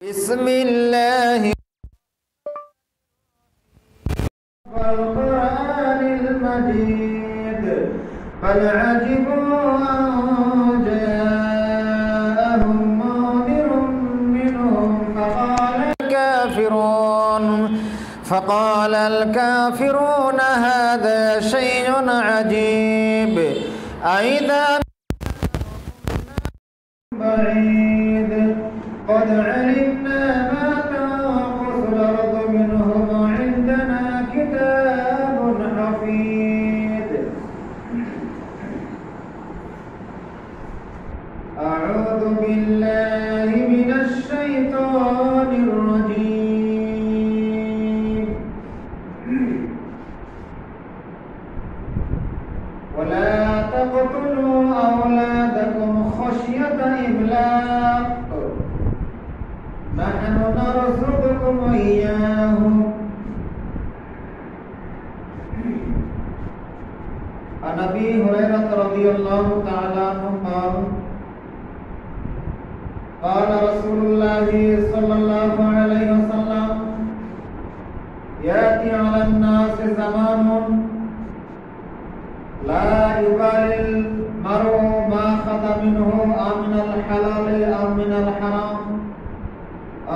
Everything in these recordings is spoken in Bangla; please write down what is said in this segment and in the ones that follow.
بسم الله والقرآن المجيد بل عجبوا أن جاءهم منذر منهم فقال الكافرون هذا شيء عجيب أإذا بعيد قد علمنا ما تنقص الأرض منهم عندنا كتاب حفيظ أعوذ بالله من الشيطان الرجيم ولا تقتلوا أولادكم خشية إملاق نحن نرزقكم وإياهم عن أبي هريرة رضي الله تعالى عنه قال رسول الله صلى الله عليه وسلم يأتي على الناس زمان لا يبالي المرء ما أخذ منه أمن الحلال أو من الحرام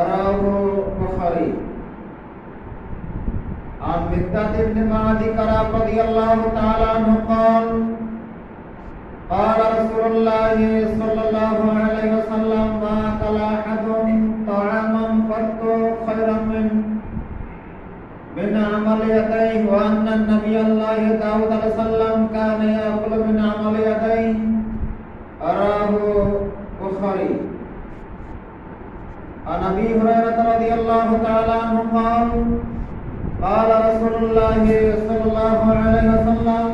رواه البخاري. عن مقداد بن معد كرب رضي الله تعالى عنه قال رسول الله صلى الله عليه وسلم ما أكل أحد طعاما قط خيرا من عمل يديه وأن النبي الله داود عليه السلام كان يأكل من عمل يديه رواه البخاري. عن أبي هريرة رضي الله تعالى عنه قال رسول الله صلى الله عليه وسلم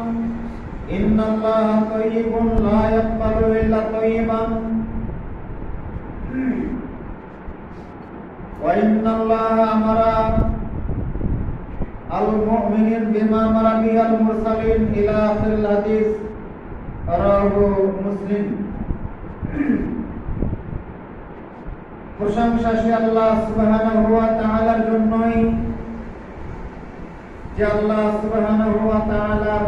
إن الله طيب لا يقبل إلا طيبا وإن الله أمر المؤمنين بما أمر به المرسلين إلى آخر الحديث رواه مسلم. প্রশংসা সে আল্লাহ সুবহানাহু ওয়া তাআলার জন্যই যে আল্লাহ সুবহানাহু ওয়া তাআলার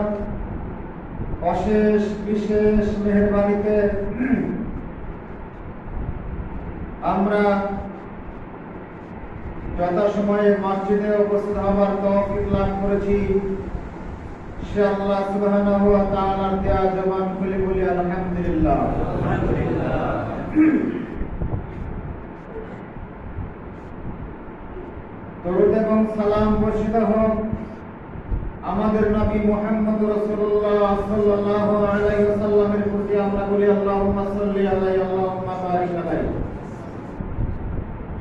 অশেষ বিশেষ মেহেরবানিতে আমরা যথাসময়ে মসজিদে উপস্থিত হওয়ার তৌফিক লাভ করেছি। সে আল্লাহ সুবহানাহু ওয়া তাআলার দেয়া জবান খুলে বলি আলহামদুলিল্লাহ। দরুদ এবং সালাম বর্ষিত হোক আমাদের নবী মুহাম্মদ রাসূলুল্লাহ সাল্লাল্লাহু আলাইহি ওয়াসাল্লামের প্রতি। আমরা বলি আল্লাহুম্মা সাল্লি আলাইহি আল্লাহুম্মা বারিক আলাইহি।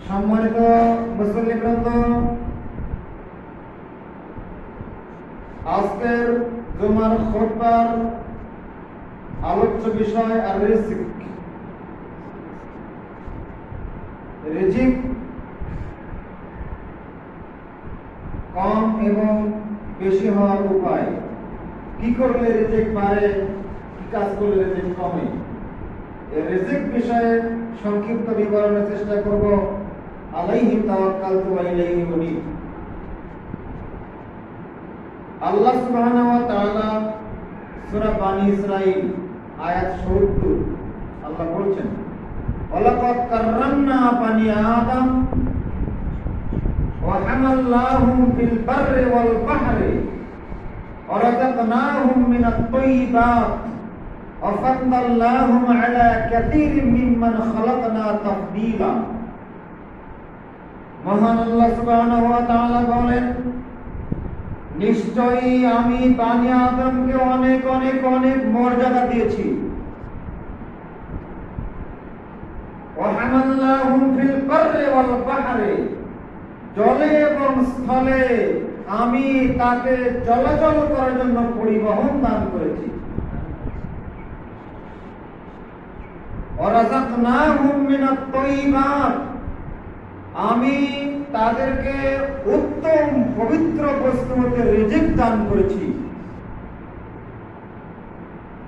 সম্মানিত মুসল্লিবৃন্দ, আজকের জুমার খুতবার আলোচ্য বিষয় আর রিজিক কম এবং বেশি হওয়ার উপায়। কি করলে রিজিক বাড়ে, কি কাজ করলে রিজিক কমে, এই রিজিক বিষয়ে সংক্ষিপ্ত বিবরণের চেষ্টা করব। আলাইহি তাওয়াক্কালতু ওয়া ইলাইহি উনীব। আল্লাহ সুবহানাহু ওয়া তাআলা সূরা বানী ইসরাঈল আয়াত ৭০ আল্লাহ বলছেন ওয়ালাকাদ কাররামনা বানী আদম وحملناهم في البر والبحر ورزقناهم من الطيبات وفضلناهم على كثير ممن خلقنا تفضيلا। মহান আল্লাহ সুবহানাহু ওয়া তাআলা বলেন, নিশ্চয়ই আমি বানী আদমকে অনেক অনেক অনেক মর্যাদা দিয়েছি। وحملناهم في البر والبحر, জলে এবং স্থলে আমি তাকে চলাচল করার জন্য পরিবহন দান করেছি। ওয়ারাযাকনাহুম মিনাত তাইয়্যিবাত, আমি তাদেরকে উত্তম পবিত্র বস্তু হতে রিজিক দান করেছি।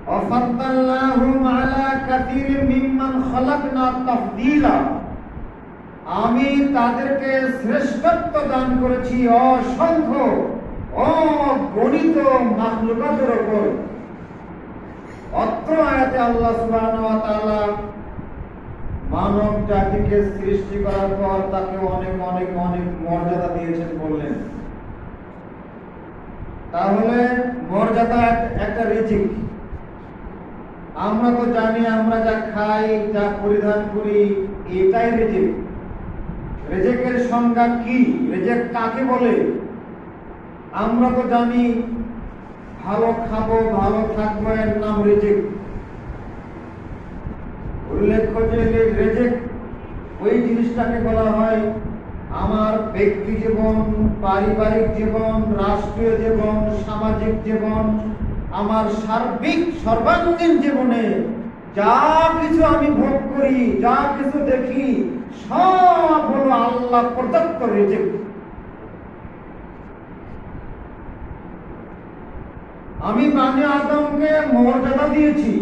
ওয়াফাদ্দালনাহুম আলা কাসীরিম মিম্মান খালাকনা তাফদীলা, আমি তাদেরকে শ্রেষ্ঠত্ব দান করেছি অসংখ্য অগণিত মাখলুকাতের উপর। অত্র আয়াতে আল্লাহ সুবহানাহু ওয়া তাআলা মানব জাতিকে সৃষ্টি করার পর তাকে অনেক অনেক অনেক মর্যাদা দিয়েছেন বললেন। তাহলে মর্যাদা একটা রিজিক। আমরা তো জানি আমরা যা খাই যা পরিধান করি এটাই রিজিক। রিজিকের সংজ্ঞা কি? রিজিক কাকে বলে? আমরা তো জানি ভালো খাবো ভালো থাকবো এর নাম রিজিক। উল্লেখ্য যে রিজিক ওই জিনিসটাকে বলা হয় আমার ব্যক্তি জীবন, পারিবারিক জীবন, রাষ্ট্রীয় জীবন, সামাজিক জীবন, আমার সার্বিক সর্বাঙ্গীন জীবনে যা কিছু আমি ভোগ করি, যা কিছু দেখি, সব হলো আল্লাহ প্রদত্ত রিজিক। আমি বনি আদমকে মর্যাদা দিয়েছি,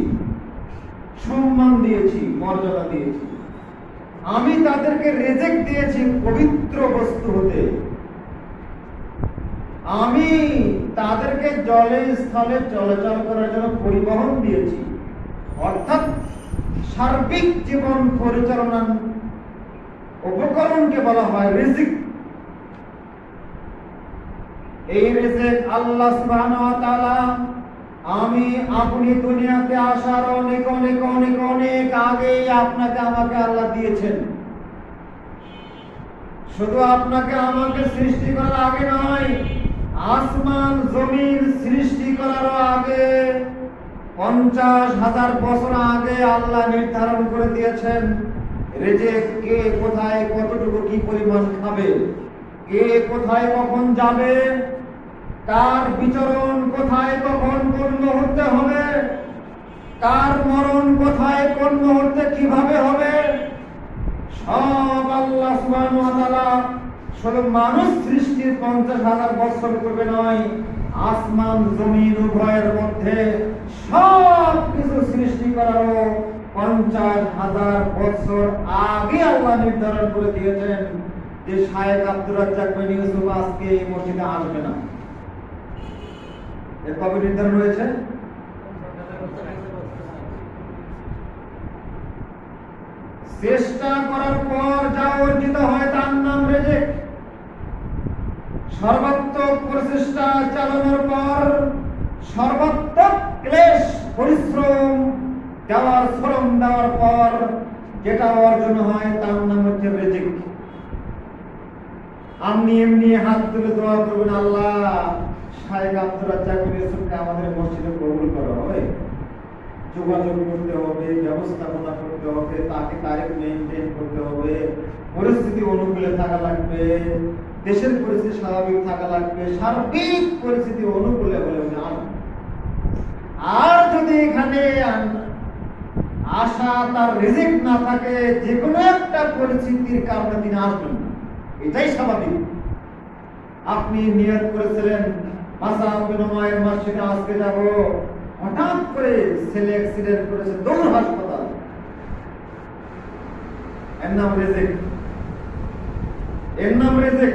সম্মান দিয়েছি, মর্যাদা দিয়েছি। আমি তাদেরকে রিজিক দিয়েছি পবিত্র বস্তু হতে। আমি তাদেরকে জলে স্থলে চলাচল করার জন্য পরিবহন দিয়েছি, অর্থাৎ সার্বিক জীবন পরিচালনার উপকরণকে বলা হয় রিজিক। এই রিজিক আল্লাহ সুবহানাহু ওয়া তাআলা আমি আপনি দুনিয়াতে আসার অনেক অনেক অনেক অনেক আগে আপনাকে আমাকে আল্লাহ দিয়েছেন। শুধু আপনাকে আমাকে সৃষ্টি করার আগে নয়, আসমান জমিন সৃষ্টি করার আগে 50,000 বছর আগে আল্লাহ নির্ধারণ করে দিয়েছেন রিজিক কে কোথায় কতটুকু কি পরিমাণ খাবে, কে কোথায় কখন যাবে, কার বিচরণ কোথায় কখন কোন মুহূর্তে হবে, কার মরণ কোথায় কোন মুহূর্তে কিভাবে হবে, সব আল্লাহ সুবহানাহু ওয়া তাআলা শুধু মানুষ সৃষ্টির 50,000 বছর পূর্বে নয়, আসমান জমিন উভয়ের মধ্যে সব কিছু সৃষ্টি করারও 50,000 বছর আগে আল্লাহ নির্ধারণ করে দিয়েছেন যে শায়েখ আব্দুর রাজ্জাক বিন ইউসুফ আজকে এই মসজিদে আসবে না। এর কবে নির্ধারণ হয়েছে? চেষ্টা করার পর যা অর্জিত হয় তার নাম রিজিক। সর্বাত্মক প্রচেষ্টা চালানোর পর সর্বাত্মক ক্লেশ পরিশ্রম দেওয়ার শ্রম দেওয়ার পর যেটা অর্জন হয় তার নাম হচ্ছে রিজিক। আপনি এমনি হাত তুলে দোয়া করবেন, আল্লাহ শায়েখ আব্দুর রাজ্জাক বিন ইউসুফকে আমাদের মসজিদে কবুল করা হবে। যোগাযোগ করতে হবে, ব্যবস্থাপনা করতে হবে, তাকে তারিখ মেইনটেইন করতে হবে, পরিস্থিতি অনুকূলে থাকা লাগবে, দেশের পরিস্থিতি স্বাভাবিক থাকা লাগবে, সার্বিক পরিস্থিতি অনুকূলে হলে আর যদি এখানে আশা তার রিজিক না থাকে, যে কোনো একটা পরিস্থিতির কারণে তিনি আসবেন না, এটাই স্বাভাবিক। আপনি নিয়ত করেছিলেন মাসাব বিন উমাইর মসজিদে আজকে যাব, হঠাৎ করে ছেলে অ্যাক্সিডেন্ট করেছে, দৌড় হাসপাতাল, এর নাম রিজিক। এর নাম রিজিক।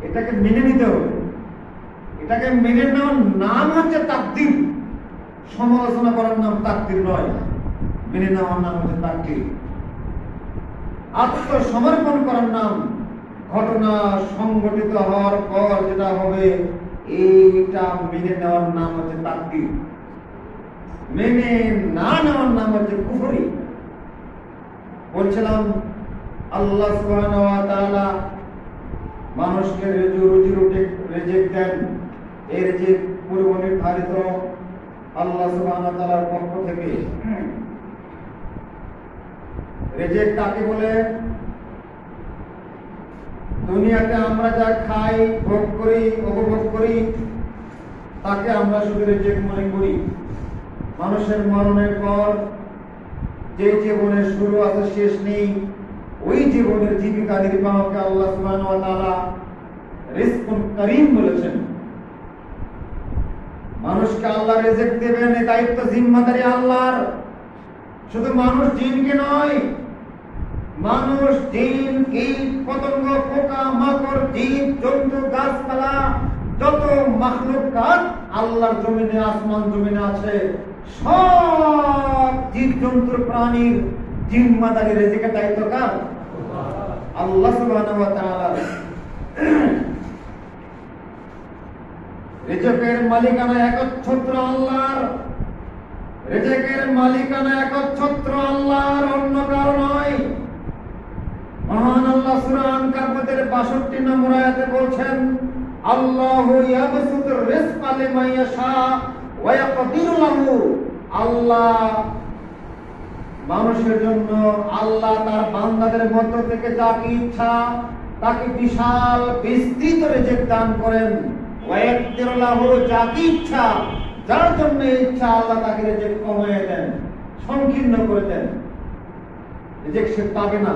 এটাকে মেনে নিতে হবে। এটাকে মেনে নেওয়ার নাম হচ্ছে তাকদীর। সমালোচনা করার নাম তাকদীর নয়, মেনে নেওয়ার নাম হচ্ছে তাকদীর। আত্মসমর্পণ করার নাম ঘটনা সংঘটিত হওয়ার পর যেটা হবে এইটা মেনে নেওয়ার নাম হচ্ছে তাকদীর। মেনে না নেওয়ার নাম হচ্ছে কুফরি। বলছিলাম আল্লাহ সুবহানাহু ওয়া তাআলা মানুষকে রুজি রিজিক দেন। এই রিজিক পূর্ব নির্ধারিত আল্লাহ সুবহানাহু ওয়া তাআলার পক্ষ থেকে। রিজিক কাকে বলে? দুনিয়াতে আমরা যা খাই, ভোগ করি, উপভোগ করি, তাকে আমরা শুধু রিজিক মনে করি। মানুষের মরণের পর যে জীবনের শুরু আছে শেষ নেই, ওই জীবনের জীবিকা নির্বাহকে আল্লাহ সুবহানাহু ওয়া তাআলা রিজকুন কারীম বলেছেন। মানুষকে আল্লাহ রিজিক দেবেন, এই দায়িত্ব জিম্মাদারি আল্লাহর। শুধু মানুষ জিনকে নয়, মানুষ, জিন, কীট, পতঙ্গ, পোকা, মাকড়, জীব, জন্তু, গাছপালা, যত মাখলুকাত আল্লাহর জমিনে, আসমান জমিনে আছে, সব জীব জন্তুর প্রাণীর জিম্মাদারি, রিজিকের দায়িত্ব কার? আল্লাহ সুবহানাহু ওয়া তাআলা। রিজিকের মালিকানা একচ্ছত্র আল্লাহর, রিজিকের মালিকানা একচ্ছত্র আল্লাহর, অন্য কারো নয়। মহান আল্লাহ সূরা আনকাবুতের 62 নম্বর আয়াতে বলছেন, আল্লাহু ইয়াবসুতুর রিজকা লিমান ইয়াশা ওয়া ইয়াকদিরু লাহু। আল্লাহ মানুষের জন্য, আল্লাহ তার বান্দাদের মধ্য থেকে যাকে ইচ্ছা তাকে বিশাল বিস্তৃত রিজিক দান করেন। ওয়া ইয়াকদিরু লাহু, যাকে ইচ্ছা, যার জন্য ইচ্ছা আল্লাহ তাকে রিজিক কমিয়ে দেন, সংকীর্ণ করে দেন, রিজিক সে পাবে না।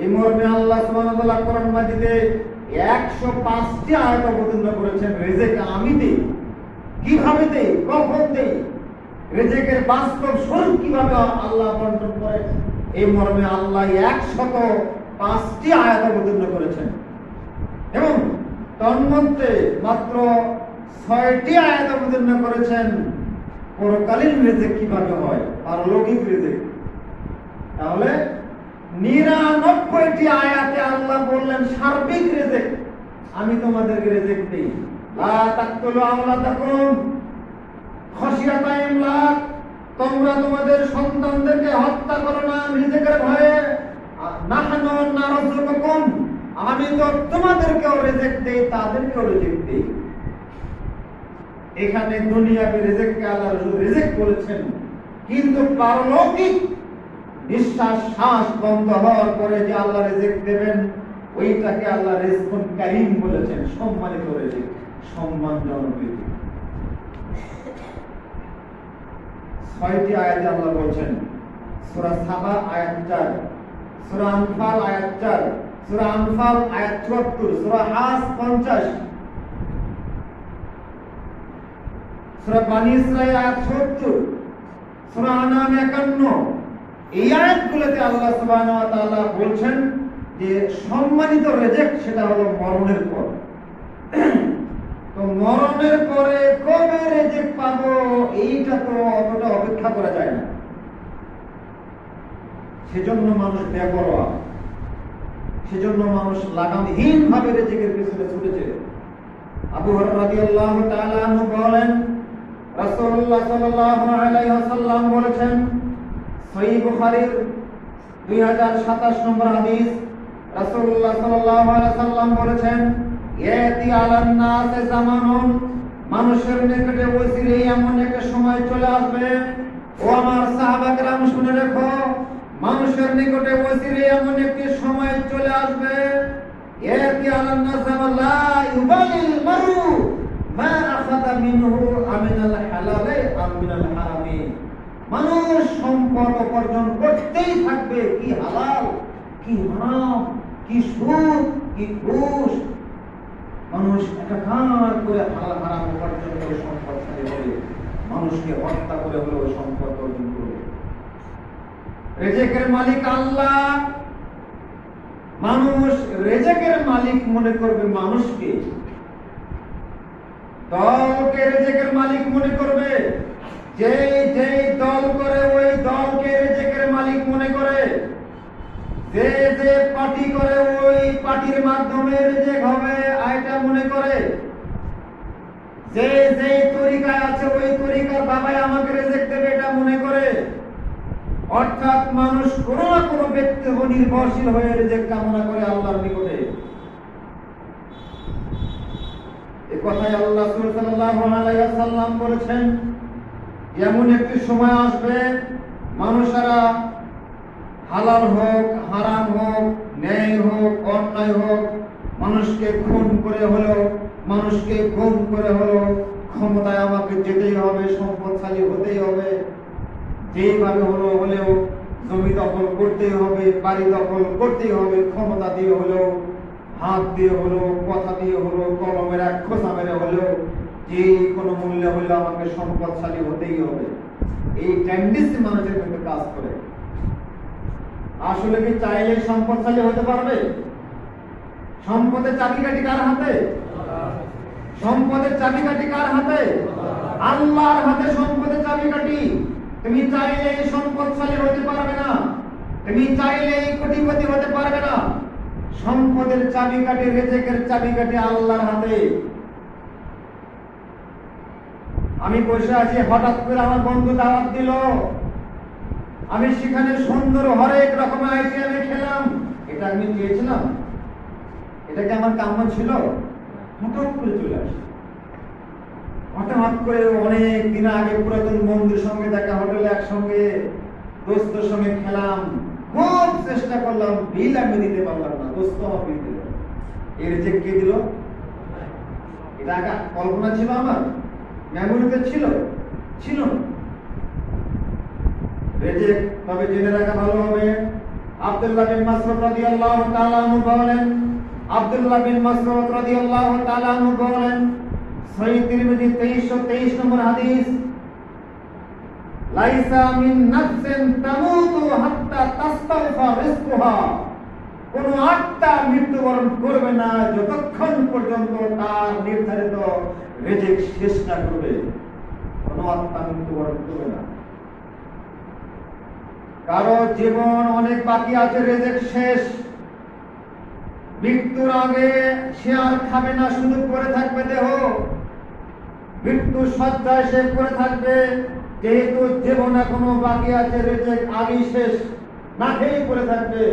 এই মর্মে আল্লাহ সুবহানাহু ওয়া তাআলা কোরআন মাজিদে 105টি আয়াত অবতীর্ণ করেছেন। রিজিক আমি দেই, কিভাবে দেই, কখন দেই, রিজিকের বাস্তব স্বরূপ কিভাবে আল্লাহ বন্টন করে, এই মর্মে আল্লাহ 105টি আয়াত অবতীর্ণ করেছেন। এবং তন্মধ্যে মাত্র 6টি আয়াত অবতীর্ণ করেছেন পরকালীন রিজিক কিভাবে হয়, পারলৌকিক রিজিক। তাহলে 99টি আয়াতে আল্লাহ বললেন সার্বিক রিজিক, আমি তোমাদেরকে রিজিক দেই। লা তাকতুলু আওলাদাকুম খাশিয়াতা ইমলাক, তোমরা তোমাদের সন্তানদেরকে হত্যা করো না রিজিকের ভয়ে। নাহনু নারযুকুকুম, আমি তো তোমাদেরকেও রিজিক দেই, তাদেরকেও রিজিক দেই। এখানে দুনিয়াবি রিজিককে আল্লাহ রিজিক বলেছেন, কিন্তু পারলৌকিক নিঃশ্বাস শ্বাস বন্ধ হওয়ার পরে যে আল্লাহ রিজিক দেবেন, ওইটাকে আল্লাহ রিজকুন কারীম বলেছেন, সম্মানিত রিজিক, সম্মানজনক রিজিক। 6টি আয়াতে আল্লাহ বলছেন, সূরা সাবা আয়াত 4, সূরা আনফাল আয়াত 4, সূরা আনফাল আয়াত 74, সূরা হাস 50, সূরা বনী ইসরাঈল আয়াত 70, সূরা আনাম 51। এই আয়াতগুলোতে আল্লাহ সুবহানাহু ওয়া তাআলা বলছেন যে সম্মানিত রিজিক সেটা হলো মরণের পর। তো মরণের পরে কবে রিজিক পাবো, এইটা তো অতটা অপেক্ষা করা যায় না। সেজন্য মানুষ বেপরোয়া, সেজন্য মানুষ লাগামহীন ভাবে রিজিকের পিছনে ছুটেছে। আবু হুরায়রা রাদিয়াল্লাহু তাআলা আনহু বলেন, রাসূলুল্লাহ সাল্লাল্লাহু আলাইহি ওয়াসাল্লাম বলেছেন, সহিহ বুখারীর 2027 নম্বর হাদিস, রাসূলুল্লাহ সাল্লাল্লাহু আলাইহি ওয়াসাল্লাম বলেছেন, ইয়াতি আলান নাস জামানুন, মানুষের নিকটে অচিরেই এমন একটা সময় চলে আসবে, ও আমার সাহাবা কেরাম শুনে রাখো, মানুষের নিকটে অচিরেই এমন একটি সময় চলে আসবে, ইয়াতি আলান নাস লা ইউবালিল মারু মা আখাযা মিনহু আমিনাল হালালি আম মিনাল হারামি। মানুষ সম্পদ উপার্জন করতেই থাকবে, কি হালাল, কি হারাম, কি সুদ, কি ঘুষ। মানুষ একাকার করে হালাল হারাম উপার্জন করে সম্পদশালী হবে, মানুষকে হত্যা করে হলেও সম্পদ অর্জন করবে। রিজিকের মালিক আল্লাহ। মানুষ রিজিকের মালিক মনে করবে মানুষকে, দলকে রিজিকের মালিক মনে করবে। যে যে দল করে ওই দলকে রিজিকের মালিক মনে করে, যে যে পার্টি করে ওই পার্টির মাধ্যমে রিজিক হবে এটা মনে করে, যে যে তরিকায় আছে ওই তরিকার বাবাই আমাকে রিজিক দেবে এটা মনে করে। অর্থাৎ মানুষ কোনো না কোনো ব্যক্তি নির্ভরশীল হয়ে রিজিক কামনা করে আল্লাহর নিকটে। এই কথাই আল্লাহ সাল্লাল্লাহু আলাইহি ওয়াসাল্লাম বলেছেন, এমন একটি সময় আসবে মানুষেরা হালাল হোক হারাম হোক, ন্যায় হোক অন্যায় হোক, মানুষকে খুন করে হলেও, মানুষকে গুম করে হলেও ক্ষমতায় আমাকে যেতেই হবে, সম্পদশালী হতেই হবে, যেইভাবে হলেও জমি দখল করতেই হবে, বাড়ি দখল করতেই হবে, ক্ষমতা দিয়ে হলেও, হাত দিয়ে হলেও, কথা দিয়ে হলেও, কলমের এক খোঁচা মেরে হলেও, যে কোনো মূল্যে হলেও আমাকে সম্পদশালী হতেই হবে। এই টেন্ডেন্সি মানুষের মধ্যে কাজ করে। আসলে কি চাইলে সম্পদশালী হতে পারবে? সম্পদের চাবিকাঠি কার হাতে? সম্পদের চাবিকাঠি কার হাতে? আল্লাহর হাতে সম্পদের চাবিকাঠি। তুমি চাইলে সম্পদশালী হতে পারবে না, তুমি চাইলে কোটিপতি হতে পারবে না। সম্পদের চাবিকাঠি, রিজিকের চাবিকাঠি আল্লাহর হাতে। আমি বসে আছি, হঠাৎ করে আমার বন্ধু দাওয়াত দিল, আমি সেখানে সুন্দর হরেক রকমের আইটেম খেলাম। এটা আমি চেয়েছিলাম? এটা কি আমার কাম্য ছিল? হঠাৎ করে চলে আসে। হঠাৎ করে অনেক দিন আগে পুরাতন বন্ধুর সঙ্গে দেখা, হোটেলে একসঙ্গে দোস্তের সঙ্গে খেলাম, খুব চেষ্টা করলাম, বিল আমি দিতে পারলাম না, দোস্ত আমার বিল দিল। এর যে কে দিল? এটা আগে কল্পনা ছিল আমার, মেমোরিতে ছিল ছিল না। রেজেক তবে জেনে রাখা ভালো হবে। আব্দুল্লাহ বিন মাসউদ রাদিয়াল্লাহু তাআলা আনহু বলেন, আব্দুল্লাহ বিন মাসউদ রাদিয়াল্লাহু তাআলা আনহু বলেন, সহিহ তিরমিজি 2323 নম্বর হাদিস, লাইসা মিন নাফসিন তামুতু হাত্তা তাস্তাগফা রিজকুহা, কোন আত্মা মৃত্যুবরণ করবে না যতক্ষণ পর্যন্ত তার নির্ধারিত রিজিক শেষ না করবে। কোন আত্মা মৃত্যুবরণ করবে না। কারো জীবন অনেক বাকি আছে, রিজিক শেষ, মৃত্যুর আগে সে আর খাবে না, শুধু পড়ে থাকবে দেহ, মৃত্যুর শয্যায় সে পড়ে থাকবে। যেহেতু জীবন এখনো বাকি আছে, রিজিক আগেই শেষ, না খেয়েই পড়ে থাকবে,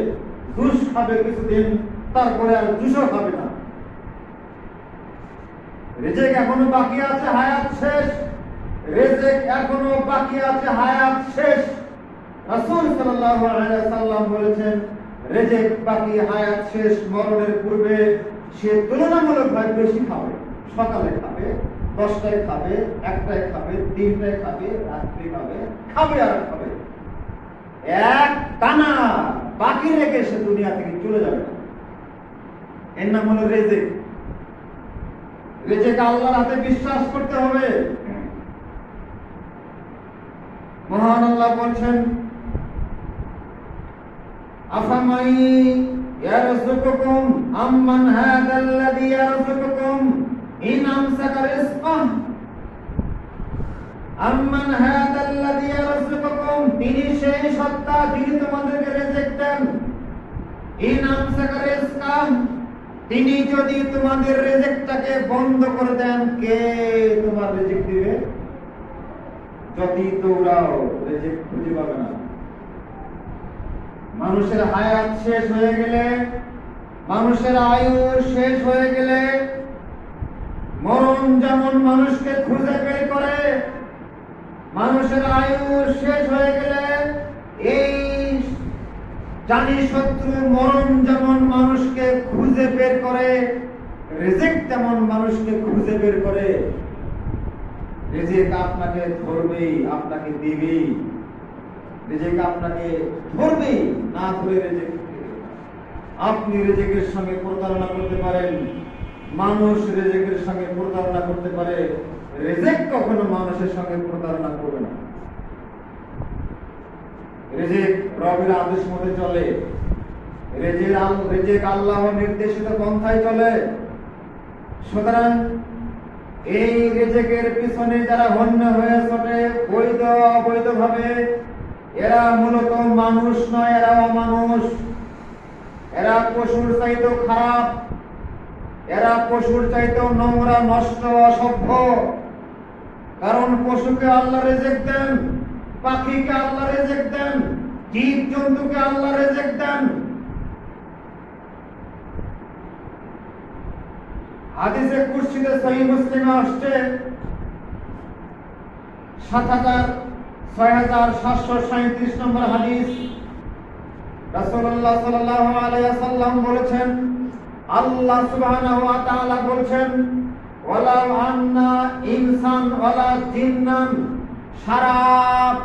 জুস খাবে কিছুদিন, তারপরে আর জুসও খাবে না। রিজিক এখনো বাকি আছে, হায়াত শেষ, রিজিক এখনো বাকি আছে, হায়াত শেষ। রাসূল সাল্লাল্লাহু আলাইহি ওয়াসাল্লাম বলেছেন, রিজিক বাকি, হায়াত শেষ, মরণের পূর্বে সে তুলনামূলকভাবে বেশি খাবে। সকালে খাবে, 10টায় খাবে, 1টায় খাবে, 3টায় খাবে, রাত্রে খাবে, খাবে আর খাবে। এক টানা বাকি রেখে সে দুনিয়া থেকে চলে যাবে না। এর নাম হলো রিজিক। রিজিক আল্লাহর হাতে বিশ্বাস করতে হবে। মহান আল্লাহ বলছেন, আফামাই ইয়ারযুকুকুম আম্মান হাদাল্লাযী ইয়ারযুকুকুম ইন আমসাকা রিজকাহ, আম্মান হাদাল্লাযী ইয়ারযুকুকুম, তিনি সেই সত্তা যিনি তোমাদেরকে রিজিক দেন। ইন আমসাকা রিজকাহ, তিনি যদি তোমাদের রিজিকটাকে বন্ধ করে দেন, কে তোমার রিজিক দিবে? যতই দৌড়াও রিজিক খুঁজে পাবে না। মানুষের হায়াত শেষ হয়ে গেলে, মানুষের আয়ু শেষ হয়ে গেলে, মরণ যেমন মানুষকে খুঁজে বের করে, মানুষের আয়ু শেষ হয়ে গেলে এই জানি শত্রু মরণ যেমন মানুষকে খুঁজে বের করে, রিজিক তেমন মানুষকে খুঁজে বের করে। রিজিক আপনাকে ধরবেই, আপনাকে দিবেই। রিজিক আপনাকে ধরবেই, না ধরে রিজিক আপনি রিজিকের সঙ্গে প্রতারণা করতে পারেন, মানুষ রিজিকের সঙ্গে প্রতারণা করতে পারে, রিজিক কখনো মানুষের সঙ্গে প্রতারণা করবে না। রিজিক রবের আদেশ মতে চলে, রিজিক আল্লাহর নির্দেশিত পন্থায় চলে। সুতরাং এই রিজিকের পিছনে যারা হন্য হয়ে ছোটে বৈধ অবৈধভাবে, এরা মূলত মানুষ নয়, এরা অমানুষ, এরা পশুর চাইতেও খারাপ, এরা পশুর চাইতেও নোংরা, নষ্ট, অসভ্য। কারণ পশুকে আল্লাহ রিজিক দেন, পাখিকে আল্লাহ রিজিক দেন, জীব জন্তুকে আল্লাহ রিজিক দেন। হাদিসে কুরসিতে সহিহ মুসলিমে আসছে 6737 নম্বর হাদিস। রাসূলুল্লাহ সাল্লাল্লাহু আলাইহি ওয়াসাল্লাম বলেছেন, আল্লাহ সুবহানাহু ওয়া তাআলা বলেছেন, ওয়ালাউ আন্না ইনসান ওয়ালা জিন্নান, সারা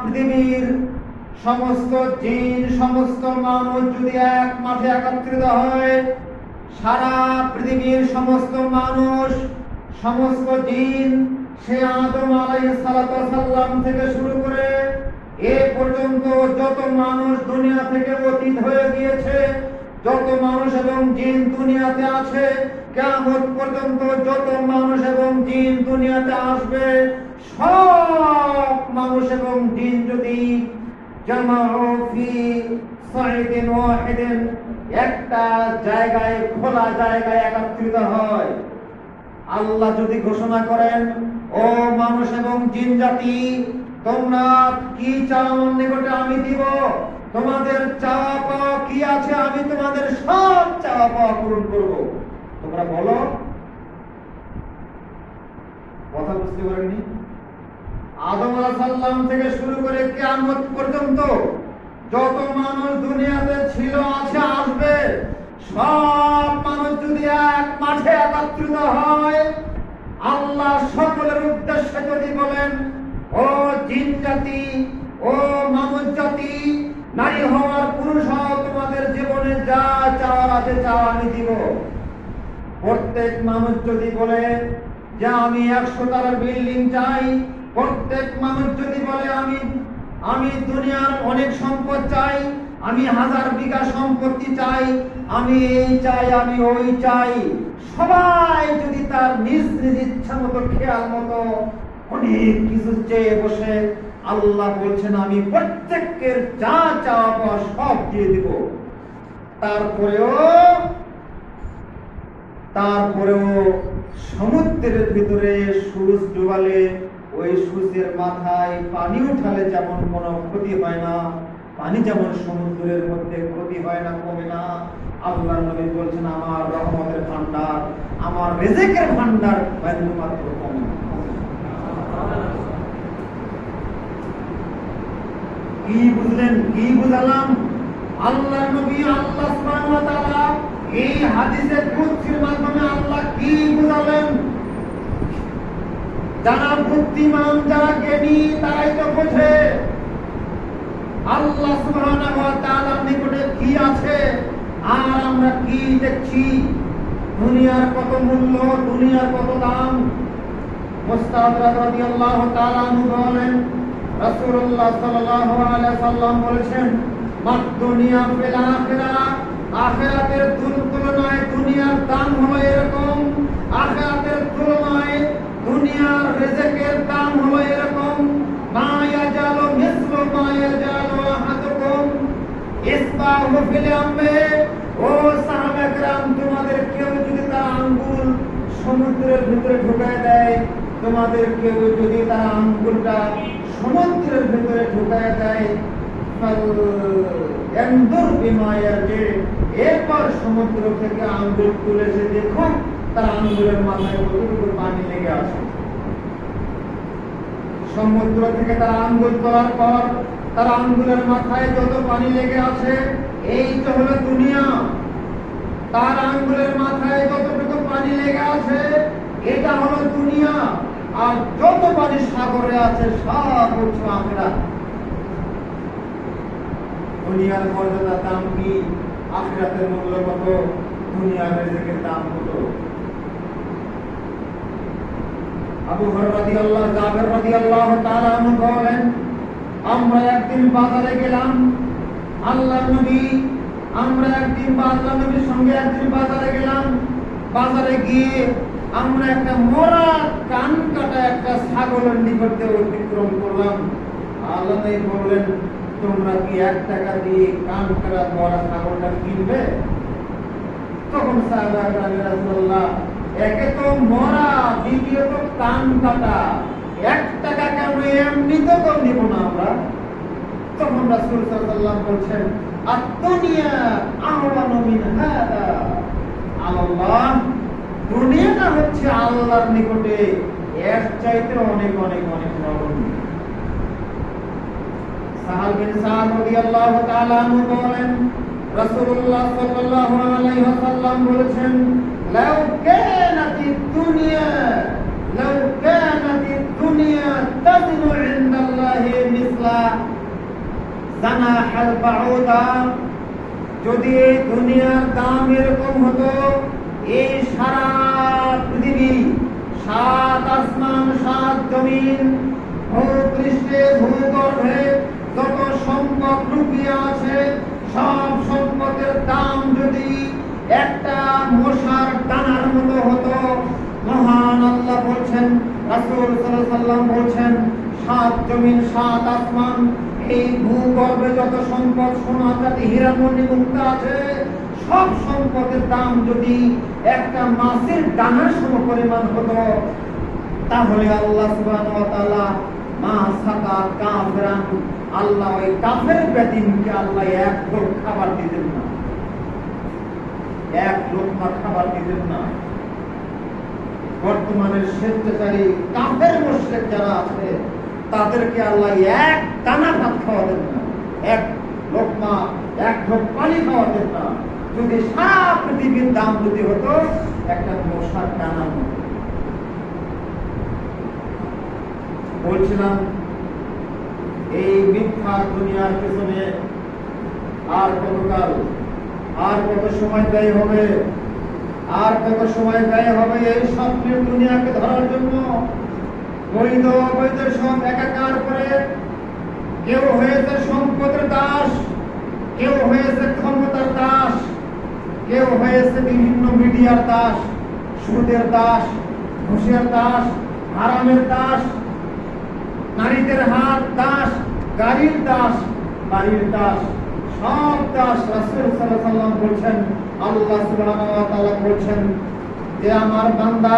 পৃথিবীর সমস্ত জিন, সমস্ত মানুষ যদি এক মাঠে একত্রিত হয়, সারা পৃথিবীর সমস্ত মানুষ, সমস্ত জিন, সে আদম আলাইহিস সালাতু ওয়াস সালাম থেকে শুরু করে এ পর্যন্ত যত মানুষ দুনিয়া থেকে অতীত হয়ে গিয়েছে, যত মানুষ এবং জিন দুনিয়াতে আছে, কিয়ামত পর্যন্ত যত মানুষ এবং জিন দুনিয়াতে আসবে, সব মানুষ এবং জিন যদি জামাউ ফি সাইদিন ওয়াহিদিন, একটা জায়গায়, খোলা জায়গায় একত্রিত হয়, আল্লাহ যদি ঘোষণা করেন, ও মানুষ এবং জিন জাতি, তোমরা কি চাও আমার নিকটে আমি দিব, তোমাদের চাওয়া পাওয়া কি আছে আমি তোমাদের সব চাওয়া পাওয়া পূরণ করব, তোমরা বলো। কথা বুঝতে পারেননি? আদম আলাইহিস সালাম থেকে শুরু করে কিয়ামত পর্যন্ত যত মানুষ দুনিয়াতে ছিল, আছে, আসবে, সব মানুষ যদি এক মাঠে একত্রিত হয়, আল্লাহ সকলের উদ্দেশ্যে যদি বলেন, ও জিন জাতি, ও মানুষ জাতি, নারী হওয়ার পুরুষ হওয়া, তোমাদের জীবনে যা চাওয়ার আছে চাও আমি দিব। প্রত্যেক মানুষ যদি বলে যে আমি 100 তলার বিল্ডিং চাই, প্রত্যেক মানুষ যদি বলে আমি দুনিয়ার অনেক সম্পদ চাই, আমি 1000 বিঘা সম্পত্তি চাই, আমি এই চাই, আমি ওই চাই, সবাই যদি তার নিজ নিজ ইচ্ছা মতো, খেয়াল মতো অনেক কিছু চেয়ে বসে, আল্লাহ বলছেন আমি প্রত্যেকের যা চাওয়া পাওয়া সব দিয়ে দিব। তারপরেও সমুদ্রের ভিতরে সূর্য ডুবালে ওই সূর্যের মাথায় পানি উঠালে যেমন কোনো ক্ষতি হয় না, পানি যেমন সমুদ্রের মধ্যে ক্ষতি হয় না, কমে না, আল্লাহর নবী বলছেন আমার রহমতের ভান্ডার, আমার রিজিকের ভান্ডার মাত্র কমে না। কি বুঝলেন? কি বুঝালাম? আল্লাহর নবী, আল্লাহ সুবহানাহু ওয়া তাআলা এই হাদিসে কুদসির মাধ্যমে আল্লাহ কি বুঝালেন? যারা বুদ্ধিমান, যারা জ্ঞানী, তারাই তো বোঝে আল্লাহ সুবহানাহু ওয়া তাআলার নিকটে কি আছে আর আমরা কি দেখছি, দুনিয়ার কত মূল্য, দুনিয়ার কত দাম। মুস্তাদ রাদিয়াল্লাহু তাআলা আনহু বলেন, রাসূলুল্লাহ সাল্লাল্লাহু আলাইহি সাল্লাম বলেছেন, মাদ দুনিয়া ফিল আখিরাহ, আখিরাতের তুলনায় দুনিয়ার দাম হলো এরকম, আখিরাতের তুলনায় দুনিয়ার রিজিকের দাম হলো এরকম, মা ইয়াজালু মিসলু মা ইয়াজালু আহাদুকুম ইসবাহু ফিল আমে। ও সাহাবা کرام, তোমাদের কেউ যদি তার আঙ্গুল সমুদ্রের ভিতরে ঢুকায় দেয়, তোমাদের কেউ যদি তার আঙ্গুলটা সমুদ্রের ভিতরে ঢুকায় দেয়, এরপর সমুদ্র থেকে আঙ্গুল তুলেছে, দেখুন তার আঙ্গুলের মাথায় কতটুকু পানি লেগে আছে। সমুদ্র থেকে তার আঙ্গুল তোলার পর তার আঙ্গুলের মাথায় যত পানি লেগে আছে, এই তো হলো দুনিয়া। তার আঙ্গুলের মাথায় যতটুকু পানি লেগে আছে, এটা হলো দুনিয়া। আর যত পানি সাগরে আছে সব হচ্ছে আখিরাত। দুনিয়ার মর্যাদার দাম কি, আখিরাতের মূল্য কত, দুনিয়ার রিজিকের দাম কত। আবু হুরায়রা রাদিয়াল্লাহু, জাবের রাদিয়াল্লাহু তাআলা আনহু বলেন, আমরা একদিন বাজারে গেলাম, আল্লাহর নবী, আমরা একদিন আল্লাহর নবীর সঙ্গে একদিন বাজারে গেলাম। বাজারে গিয়ে আমরা একটা মরা কান কাটা একটা ছাগলের নিকট দিয়ে অতিক্রম করলাম। আল্লাহ নবী বললেন, তোমরা কি 1 টাকা দিয়ে কান কাটা মরা ছাগলটা কিনবে? তখন সাহাবারা, রাসূলুল্লাহ, একে তো মরা, দ্বিতীয়ত কান কাটা, 1 টাকা কেন, এমনিতে তো নিব না আমরা। তখন রাসূল সাল্লাল্লাহু আলাইহি ওয়াসাল্লাম বলছেন, আদ-দুনিয়া আহওয়ানু মিন হাদা আল্লাহ, দুনিয়াটা হচ্ছে আল্লাহর নিকটে এর চাইতে অনেক অনেক অনেক নগণ্য। সাহাল বিন সাদ রাদিয়াল্লাহু তাআলা আনহু বলেন, রাসূলুল্লাহ সাল্লাল্লাহু আলাইহি ওয়াসাল্লাম বলেছেন, লাউ কানাতিদ দুনিয়া তাযনু ইনদাল্লাহি মিসলা জানাহাল বাউদা। যদি দুনিয়ার দাম এরকম হতো, এই সারা পৃথিবী, 7 আসমান 7 জমিন, ভূপৃষ্ঠে ভূগর্ভে যত সম্পদ লুকিয়ে আছে সব সম্পদের দাম যদি একটা মশার দানার মতো হতো, মহান আল্লাহ বলছেন, রাসূল সাল্লাল্লাহু আলাইহি ওয়াসাল্লাম বলছেন, সাত জমিন সাত আসমান, এই ভূগর্ভে যত সম্পদ সোনা চাঁদি হীরা মণি মুক্তা আছে সব সম্পদের দাম যদি একটা মাছের দানার সমপরিমাণ হতো, তাহলে আল্লাহ সুবহানাহু ওয়া তাআলা মা সাকা কাফিরান, আল্লাহ ওই কাফের বেদিনকে আল্লাহ এক লোক খাবার দিতেন না, এক লোকমা খাবার দিতেন না। বর্তমানের স্বেচ্ছাচারী কাফের মুশরিক যারা আছে তাদেরকে আল্লাহ এক দানা ভাত খাওয়াতেন না, এক লোকমা এক ঢোক পানি খাওয়াতেন না, যদি সারা পৃথিবীর দাম যদি হতো একটা মশার দানা মতো। বলছিলাম এই মিথ্যা দুনিয়ার পেছনে আর কতকাল, আর কত সময় ব্যয় হবে, আর কত সময় ব্যয় হবে এই স্বপ্নের দুনিয়াকে ধরার জন্য। বৈধ অবৈধ সব একাকার করে কেউ হয়েছে সম্পদের দাস, কেউ হয়েছে ক্ষমতার দাস, কেউ হয়েছে বিভিন্ন মিডিয়ার দাস, সুদের দাস, ঘুষের দাস, হারামের দাস, নারীদের হাত দাস, গাড়ির দাস, বাড়ির দাস, সব দাস। রাসূল সাল্লাল্লাহু আলাইহি ওয়াসাল্লাম বলছেন, আল্লাহ সুবহানাহু ওয়া তাআলা বলছেন যে আমার বান্দা,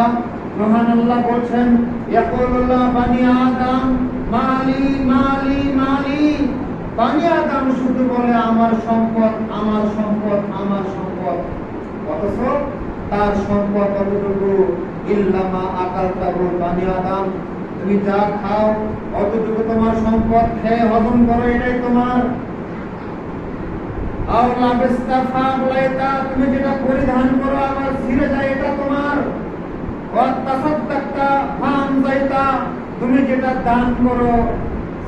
মহান আল্লাহ বলছেন, ইয়াকুলুল্লাহ বানি আদম মালি মালি মালি, বানি আদম শুধু বলে আমার সম্পদ আমার সম্পদ আমার সম্পদ, অথচ তার সম্পদ কতটুকু? ইল্লামা আকালতাহু, বানি আদম তুমি যা খাও অতটুকু তোমার সম্পদ, খেয়ে হজম করো এটাই তোমার। তুমি যেটা পরিধান করো আবার ছিঁড়ে যায় এটা তোমার। তুমি যেটা দান করো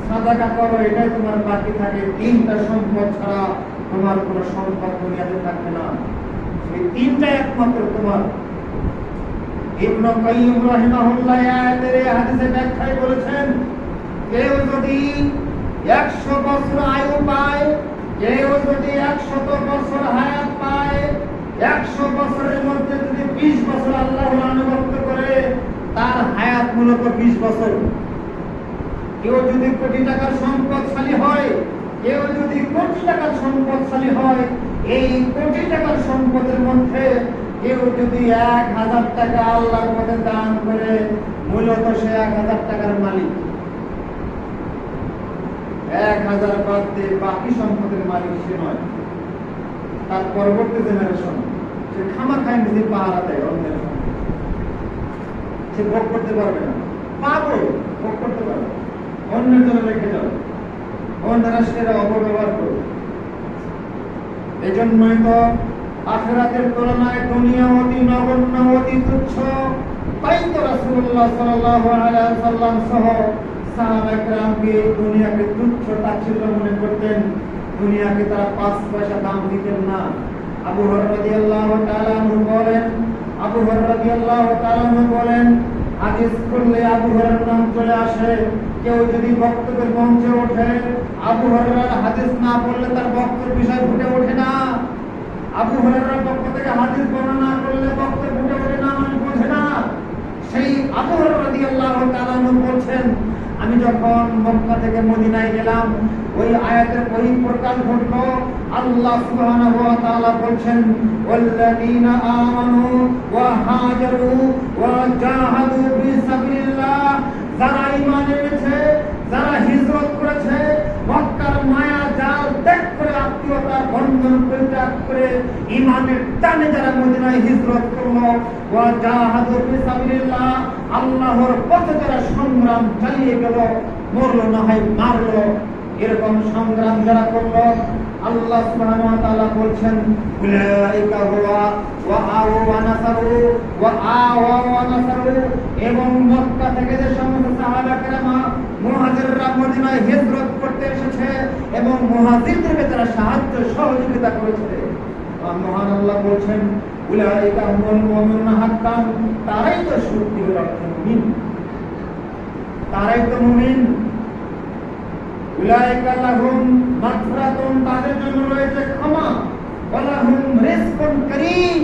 সাদাকা করো এটাই তোমার বাকি থাকে। তিনটা সম্পদ ছাড়া তোমার কোনো সম্পদ দুনিয়াতে থাকবে না, এই তিনটা একমাত্র তোমার। ইবনে কাইয়্যিম রাহিমাহুল্লাহ আয়াতের এই হাদিসে ব্যাখ্যায় বলেছেন, কেউ যদি 100 বছর আয়ু পায়, কেউ যদি 100 বছর হায়াত পায়, 100 বছরের মধ্যে যদি 20 বছর আল্লাহর আনুগত্য করে, তার হায়াত মূলত 20 বছর। কেউ যদি কোটি টাকার সম্পদশালী হয়, কেউ যদি কোটি টাকার সম্পদশালী হয়, এই কোটি টাকার সম্পদের মধ্যে কেউ যদি 1000 টাকা আল্লাহর পথে দান করে, মূলত সে 1000 টাকার মালিক। 1000 বাদ দিয়ে বাকি সম্পদের মালিক সে নয়, তার পরবর্তী জেনারেশন। সে খামাখায় নিজে পাহারা দেয় অন্যের সম্পদ, সে ভোগ করতে পারবে না, পাগল ভোগ করতে পারবে, অন্যের জন্য রেখে যাবে, অন্যরা সেটা অপব্যবহার করবে। এজন্যই তো আখিরাতের তুলনায় দুনিয়া অতি নগণ্য, অতি তুচ্ছ। তাই তো রাসূলুল্লাহ সাল্লাল্লাহু আলাইহি ওয়াসাল্লাম সহ সাহাবায়ে কেরামকে দুনিয়াকে তুচ্ছ তাচ্ছিল্য মনে করতেন, দুনিয়াকে তারা 5 পয়সা দাম দিতেন না। আবু হুরায়রা রাদিয়াল্লাহু তাআলা আনহু বলেন, আবু হুরায়রা রাদিয়াল্লাহু তাআলা আনহু বলেন, হাদিস পড়লে আবু হুরায়রার নাম চলে আসে। কেউ যদি বক্তব্যের মঞ্চে ওঠে, আবু হুরায়রার হাদিস না পড়লে তার বক্তব্যের বিষয় ফুটে ওঠে না। আবু হুরায়রার পক্ষ থেকে হাদিস বর্ণনা করলে বক্তব্য ফুটে ওঠে না, মানুষ বোঝে না। সেই আবু হুরায়রা রাদিয়াল্লাহু তাআলা আনহু বলছেন, আমি যখন মক্কা থেকে মদিনায় গেলাম, ওই আয়াতের বহিঃপ্রকাশ ঘটলো। আল্লাহ সুবহানাহু ওয়া তাআলা বলছেন, ওয়াল্লাযীনা আমানু ওয়া হাজারু ওয়া জাহাদু ফি সাবিলিল্লাহ, যারা ঈমান এনেছে, যারা হিজরত করেছে, মক্কার মায়া জাল ত্যাগ করে, আত্মীয়তার বন্ধন পরিত্যাগ করে ঈমানের টানে যারা মদিনায় হিজরত করলো, ওয়া জাহাদু ফি সাবিলিল্লাহ, আল্লাহর পথে যারা সংগ্রাম চালিয়ে গেল, মরলো না হয় মারলো, এরকম সংগ্রাম যারা করলো, আল্লাহ সুবহানাহু ওয়া তাআলা বলছেন, উলাইকা হুয়া ওয়া আওয়া ওয়া নাসারু ওয়া আওয়া ওয়া নাসারু। এবং মক্কা থেকে যে সমস্ত সাহাবা কেরাম মুহাজিররা মদিনায় হিজরত করতে এসেছে এবং মুহাজিরদেরকে তারা সাহায্য সহযোগিতা করেছে, মহান আল্লাহ বলছেন, উলাইকা হুমুল মুমিনুনা হাক্কান, তারাই তো সত্যিকার অর্থে মুমিন, তারাই তো মুমিন। উলাইকা লাহুম মাগফিরাতুন, তাদের জন্য রয়েছে ক্ষমা, ওয়া লাহুম রিজকুন কারীম,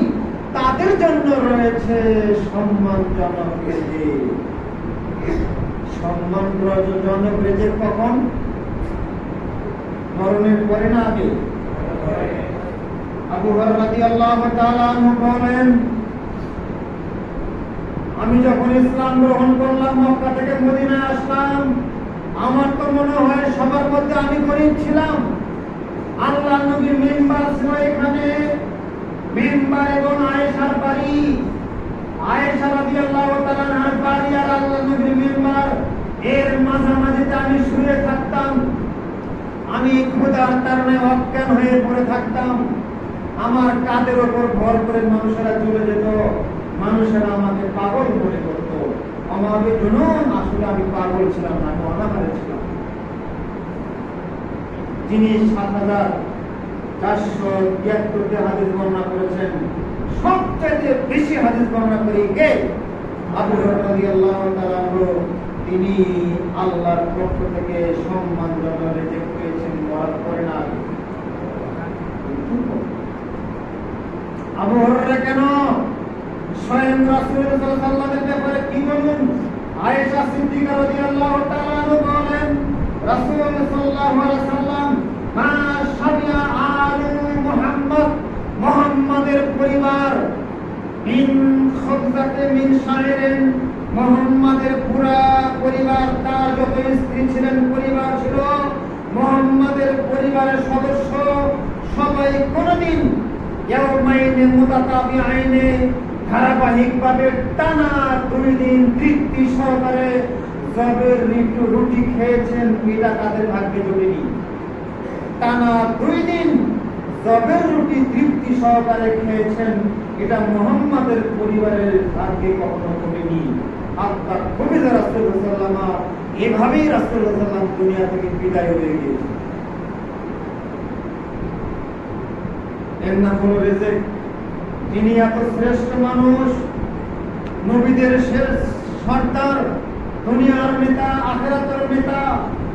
তাদের জন্য রয়েছে সম্মানজনক রিজিক। সম্মানজনক রিজিক কখন? মরণের পরে না আগে? আবু হুরায়রা রাদিয়াল্লাহু তাআলা আনহু বলেন, আমি যখন ইসলাম গ্রহণ করলাম, মক্কা থেকে মদিনায় আসলাম, আমার তো মনে হয় সবার মধ্যে আমি গরীব ছিলাম। আল্লাহর নবীর মিম্বার ছিল এখানে, মিম্বার এবং আয়েশার বাড়ি, আয়েশা রাদিয়াল্লাহু তাআলা আনহার বাড়ি আর আল্লাহর নবীর মিম্বার, এর মাঝামাঝিতে আমি শুয়ে থাকতাম। আমি ক্ষুধার কারণে অজ্ঞান হয়ে পড়ে থাকতাম। আমার কাঁধের ওপর ভর করে মানুষেরা চলে যেত, মানুষেরা আমাকে পাগল মনে করতো। আমাকে জুনুন, আসলে আমি পাগল ছিলাম না, আমি অনাহারে ছিলাম। যিনি ৭,৪৭৩ হাদিস বর্ণনা করেছেন, সবচেয়ে বেশি হাদিস বর্ণনা করে কে? আবু হুরায়রা রাদিয়াল্লাহু তাআলা আনহু। তিনি আল্লাহর পক্ষ থেকে সম্মানজনক রিজিক পেয়েছেন মরার পরে না আগে। আবু হুরায়রা কেন? স্বয়ং রাসূলুল্লাহ সাল্লাল্লাহু আলাইহি ওয়াসাল্লামের ব্যাপারে কি বলেন? আয়েশা সিদ্দিকা রাদিয়াল্লাহু তাআলা আনহা বলেন, রাসূলুল্লাহ সাল্লাল্লাহু আলাইহি ওয়াসাল্লাম মা শাবিয়া আলু মুহাম্মদ, মুহাম্মাদের পরিবার, মিন খুবজাতে মিন শাইরিন, মুহাম্মাদের পুরা পরিবার, তার যত স্ত্রী ছিলেন, পরিবার ছিল, মুহাম্মাদের পরিবারের সদস্য সবাই কোনদিন ইয়াউমাইনে মুতাতাবিআইনে, ধারাবাহিকভাবে টানা 2 দিন তৃপ্তি সহকারে জবের রুটি খেয়েছেন। এটা তাদের ভাগ্যে জুটেনি। টানা 2 দিন জবের রুটি তৃপ্তি সহকারে খেয়েছেন, এটা মুহাম্মাদের পরিবারের ভাগ্যে কখনো ঘটেনি। আপনার কবিরা রাসূলুল্লাহ সাল্লাল্লাহু আলাইহি ওয়াসাল্লাম, এভাবেই রাসূলুল্লাহ সাল্লাল্লাহু আলাইহি ওয়াসাল্লাম দুনিয়া থেকে বিদায় হয়ে গিয়েছেন। এর নাম হলো রিজিক। তিনি এত শ্রেষ্ঠ মানুষ, নবীদের শেষ সর্দার, দুনিয়ার নেতা, আখিরাতের নেতা।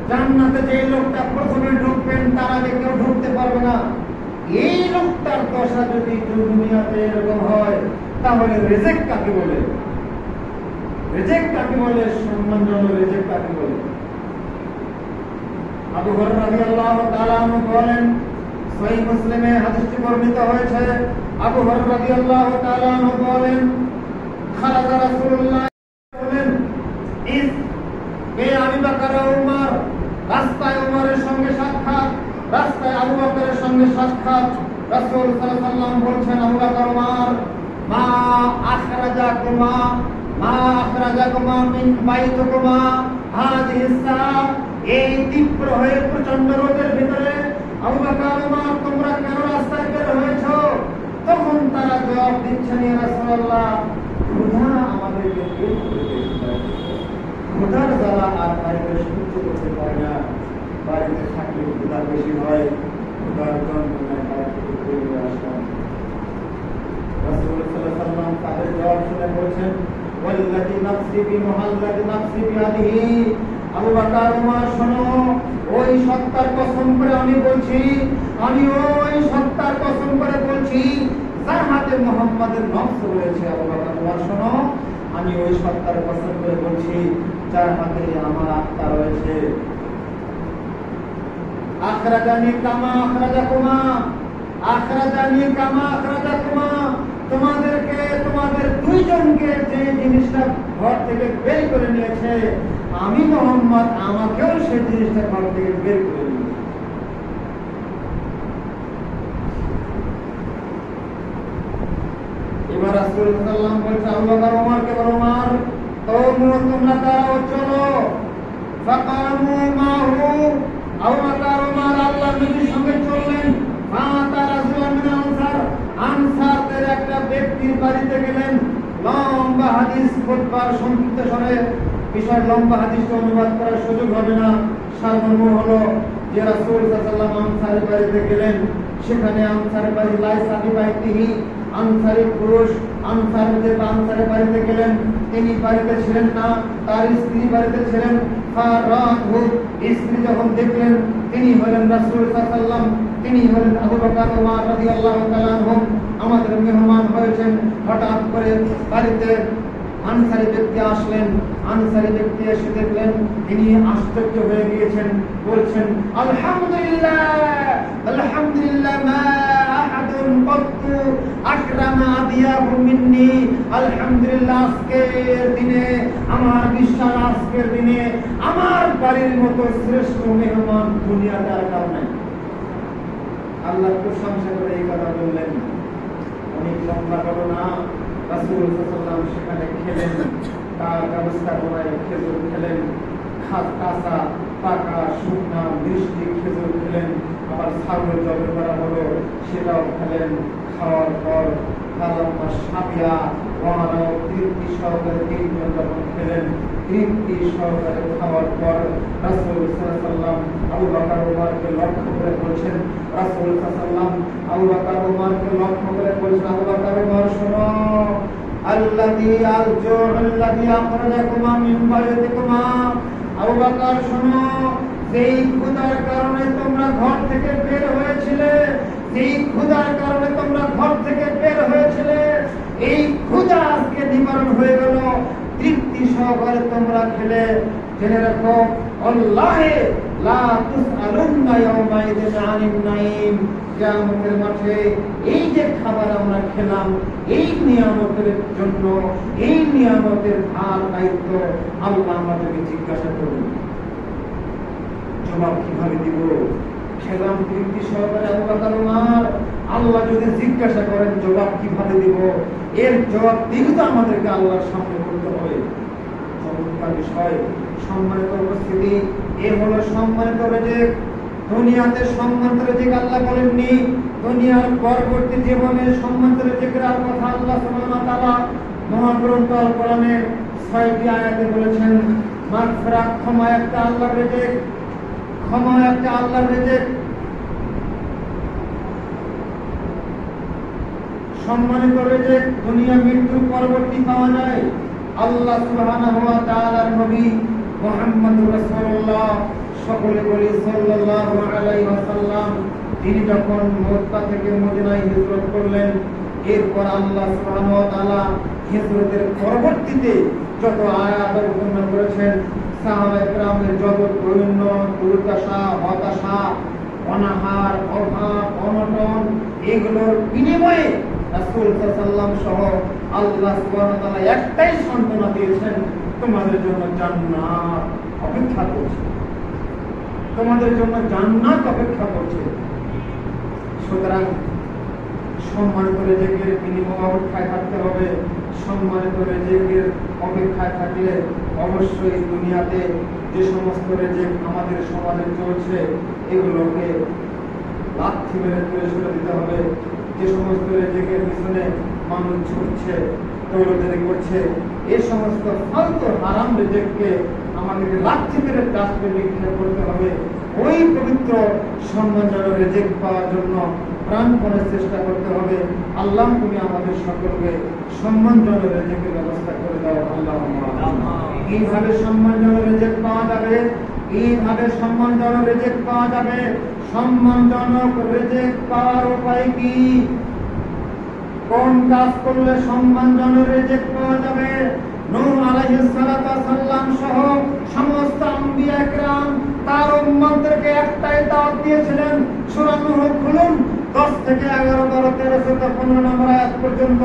জান্নাতে যে লোকটা প্রথমে ঢুকবেন, তার আগে কেউ ঢুকতে পারবে না। এই লোকটার দশা যদি দুনিয়াতে এরকম হয়, তাহলে রিজিক কাকে বলে? রিজিক কাকে বলে? সম্মানজনক রিজিক কাকে বলে? আবু হুরায়রা রাদিয়াল্লাহু তাআলা আনহু বলেন, সহিহ মুসলিমে হাদিসটি বর্ণিত হয়েছে, আবু হুরায়রা রাদিয়াল্লাহু তাআলা আনহু বলেন, খারাজা রাসূলুল্লাহ বলেন, ইস বে আবু বকর ও উমর, রাস্তায় উমরের সঙ্গে সাক্ষাৎ, রাস্তায় আবু বকরের সঙ্গে সাক্ষাৎ। রাসূল সাল্লাল্লাহু আলাইহি ওয়াসাল্লাম বলছেন, আবু বকর, উমর, মা আখরাজাকুমা মিন বাইতিকুমা হাযিহিস সাআ, এই তীব্র হয়ে প্রচন্ড রোদের ভিতরে আবু বকর, উমর, তোমরা কেন রাস্তায় বের হয়েছো? তখন তারা জবাব দিচ্ছেন, ইয়া রাসূলুল্লাহ, ক্ষুধা আমাদেরকে বের করে দিয়েছে। ক্ষুধার জ্বালা আর বাড়িতে সহ্য করতে পারে না। বাড়িতে থাকলে ক্ষুধা বেশি হয়, ক্ষুধার যন্ত্রণায় বাড়িতে বেরিয়ে আসলাম। রাসূলুল্লাহ সাল্লাল্লাহু আলাইহি ওয়াসাল্লাম তাদের জবাব শুনে বলছেন, ওয়াল্লাযী নাফসি বিমুহাল্লাযী নাফসি বিয়াদিহি, আবু বকর, উমর, শোনো, ওই সত্তার কসম করে আমি বলছি, আমি ওই সত্তার কসম করে বলছি যার হাতে মুহাম্মাদের নফস রয়েছে। আবু বকর, উমর, শোনো, আমি ওই সত্তার কসম করে বলছি যার হাতে আমার আত্মা রয়েছে। আখরাজানি কামা আখরাজাকুমা, আখরাজানি কামা আখরাজাকুমা, তোমাদেরকে, তোমাদের দুইজনকে যে জিনিসটা ঘর থেকে বের করে নিয়েছে, আমি মুহাম্মদ আমাকেও সেই জিনিসটা ঘর থেকে বের করে নিয়েছে। এবার রাসূলুল্লাহ সাল্লাল্লাহু আলাইহি ওয়াসাল্লাম বলছে, আবু বকর, উমরকে বলো, উমর, তোমরা দাঁড়াও, চলো। ফাকামু মাহু, আবু বকর, উমর আল্লাহর নবীর সঙ্গে চললেন। ফাতা রাসূলুল্লাহ মিন আনসার, আনসারদের একটা ব্যক্তির বাড়িতে গেলেন। লম্বা হাদিস, খুতবার সংক্ষিপ্ত স্বরে, বিষয় লম্বা হাদিসকে অনুবাদ করার সুযোগ হবে না। সারমর্ম হলো যে রাসূল সাল্লাল্লাহু আলাইহি ওয়াসাল্লাম আনসারের বাড়িতে গেলেন। সেখানে আনসারের বাড়ি লাইসা বিবাইতিহি, আনসারি পুরুষ আনসারের বাড়িতে গেলেন, তিনি বাড়িতে ছিলেন না, তার স্ত্রী বাড়িতে ছিলেন। ফারাতহু, স্ত্রী যখন দেখলেন তিনি হলেন রাসূল সাল্লাল্লাহু আলাইহি ওয়াসাল্লাম, তিনি হলেন আবু বকর ওমর রাদিয়াল্লাহু তাআলা আনহুম, আমাদের মেহমান হয়েছেন। হঠাৎ করে বাড়িতে আনসারী ব্যক্তি আসলেন। আনসারী ব্যক্তি এসে দেখলেন তিনি আশ্চর্য হয়ে গিয়েছেন, বলছেন আলহামদুলিল্লাহ আলহামদুলিল্লাহ মা আহাদুন কত্তু আকরামা আদিয়াহু মিন্নি। আলহামদুলিল্লাহ, আজকের দিনে আমার বিশ্বাস, আজকের দিনে আমার বাড়ির মতো শ্রেষ্ঠ মেহমান দুনিয়াতে আর কারো নাই। আল্লাহর প্রশংসা করে এই কথা বললেন। অনেক লম্বা ঘটনা। রাসূল সাল্লাল্লাহু আলাইহি ওয়াসাল্লাম সেখানে খেলেন, তার ব্যবস্থাপনায় খেজুর খেলেন, কাঁচা পাকা শুকনা মিষ্টি খেজুর খেলেন। আবার ছাগল জবে করা হলো, সেটাও খেলেন। খাওয়ার পর কালাম্মা সাবিয়া ওয়ারাও তৃপ্তি সহকারে তিনজন যখন খেলেন, তৃপ্তি সহকারে খাওয়ার পর রাসূল সাল্লাল্লাহু আলাইহি ওয়াসাল্লাম আবু বকর ওমরকে লক্ষ্য করে বলছেন, রাসূল সাল্লাল্লাহু আলাইহি ওয়াসাল্লাম আবু বকর ওমরকে লক্ষ্য করে বলছেন, আবু বকর ওমর শোনো, আল্লাযী আল্লাযী আখরাজাকুমা মিন বাইতিকুমা। আবু বকর শোনো, যেই ক্ষুধার কারণে তোমরা ঘর থেকে বের হয়েছিলে, যেই ক্ষুধার কারণে তোমরা ঘর থেকে বের হয়েছিলে, এই ক্ষুধা আজকে নিবারণ হয়ে গেল, তৃপ্তি সহকারে তোমরা খেলে। জেনে রাখো, আল্লাহে লা তুসআলুন্না ইয়াওমাইদিন আনিন নাঈম। কিয়ামতের মাঠে এই যে খাবার আমরা খেলাম, এই নিয়ামতের জন্য, এই নিয়ামতের ভার দায়িত্ব আল্লাহ আমাদেরকে জিজ্ঞাসা করবেন। জবাব কিভাবে দিব? খেলাম তৃপ্তি সহকারে আবু বকর ওমর, আল্লাহ যদি জিজ্ঞাসা করেন জবাব কিভাবে দিব, এর জবাব দিতে আমাদেরকে আল্লাহর সামনে করতে হবে। চমৎকার বিষয়। সম্মানিত উপস্থিতি, এ হলো সম্মানিত রিজিক। দুনিয়াতে সম্মানিত রিজিক আল্লাহ বলেননি, দুনিয়ার পরবর্তী জীবনে সম্মানিত রিজিকের কথা আল্লাহ সুবহানাহু ওয়া তাআলা মহাগ্রন্থ আল কোরআনে ৬টি আয়াতে বলেছেন। মাগফিরাত, ক্ষমা একটা আল্লাহর রিজিক, ক্ষমা একটা আল্লাহর রিজিক। সম্মানিত রিজিক দুনিয়া মৃত্যুর পরবর্তী পাওয়া যায়। আল্লাহ সুবহানাহু ওয়া তাআলার নবী মুহাম্মদুর রাসূলুল্লাহ, সকলে বলি সাল্লাল্লাহু আলাইহি ওয়াসাল্লাম, তিনি যখন মক্কা থেকে মদিনায় হিজরত করলেন, এরপর আল্লাহ সুবহানাহু ওয়া তাআলা হিজরতের পরবর্তীতে যত আয়াত অবতীর্ণ করেছেন, সাহাবায়ে কেরামের যত দৈন্য, দুর্দশা, হতাশা, অনাহার, অভাব, অনটন, এগুলোর বিনিময়ে রাসূল সাল্লাল্লাহু আলাইহি ওয়াসাল্লাম সহ আল্লাহ সুবহানাহু ওয়া তাআলা একটাই সান্ত্বনা দিয়েছেন, তোমাদের জন্য জান্নাত অপেক্ষা করছে, তোমাদের জন্য জান্নাত অপেক্ষা করছে। সুতরাং সম্মানিত রিজিকের বিনিময় অপেক্ষায় থাকতে হবে। সম্মানিত রিজিকের অপেক্ষায় থাকলে অবশ্যই দুনিয়াতে যে সমস্ত রিজিক আমাদের সমাজে চলছে, এগুলোকে লাথি মেরে তুলে সরে দিতে হবে। যে সমস্ত রিজিকের পিছনে মানুষ ছুটছে, দৌড়াদৌড়ি করছে, এই সমস্ত ফালতু হারাম রিজিককে আমাদেরকে লাথি মেরে ডাস্টবিনে নিক্ষেপ করতে হবে। ওই পবিত্র সম্মানজনক রিজিক পাওয়ার জন্য প্রাণপণে চেষ্টা করতে হবে। আল্লাহ, তুমি আমাদের সকলকে সম্মানজনক রিজিকের ব্যবস্থা করে দাও। আল্লাহ, কিভাবে সম্মানজনক রিজিক পাওয়া যাবে? কিভাবে সম্মানজনক রিজিক পাওয়া যাবে? সম্মানজনক রিজিক পাওয়ার উপায় কি? কোন কাজ করলে সম্মানজনক রিজিক পাওয়া যাবে? নূহ আলাইহিস সালাতু ওয়াস সালাম সহ সমস্ত আম্বিয়া কিরাম তার উম্মতদেরকে একটাই দাওয়াত দিয়েছিলেন। সূরা নূহ খুলুন, 10 থেকে 11, 12, 13, 14, 15 নম্বর আয়াত পর্যন্ত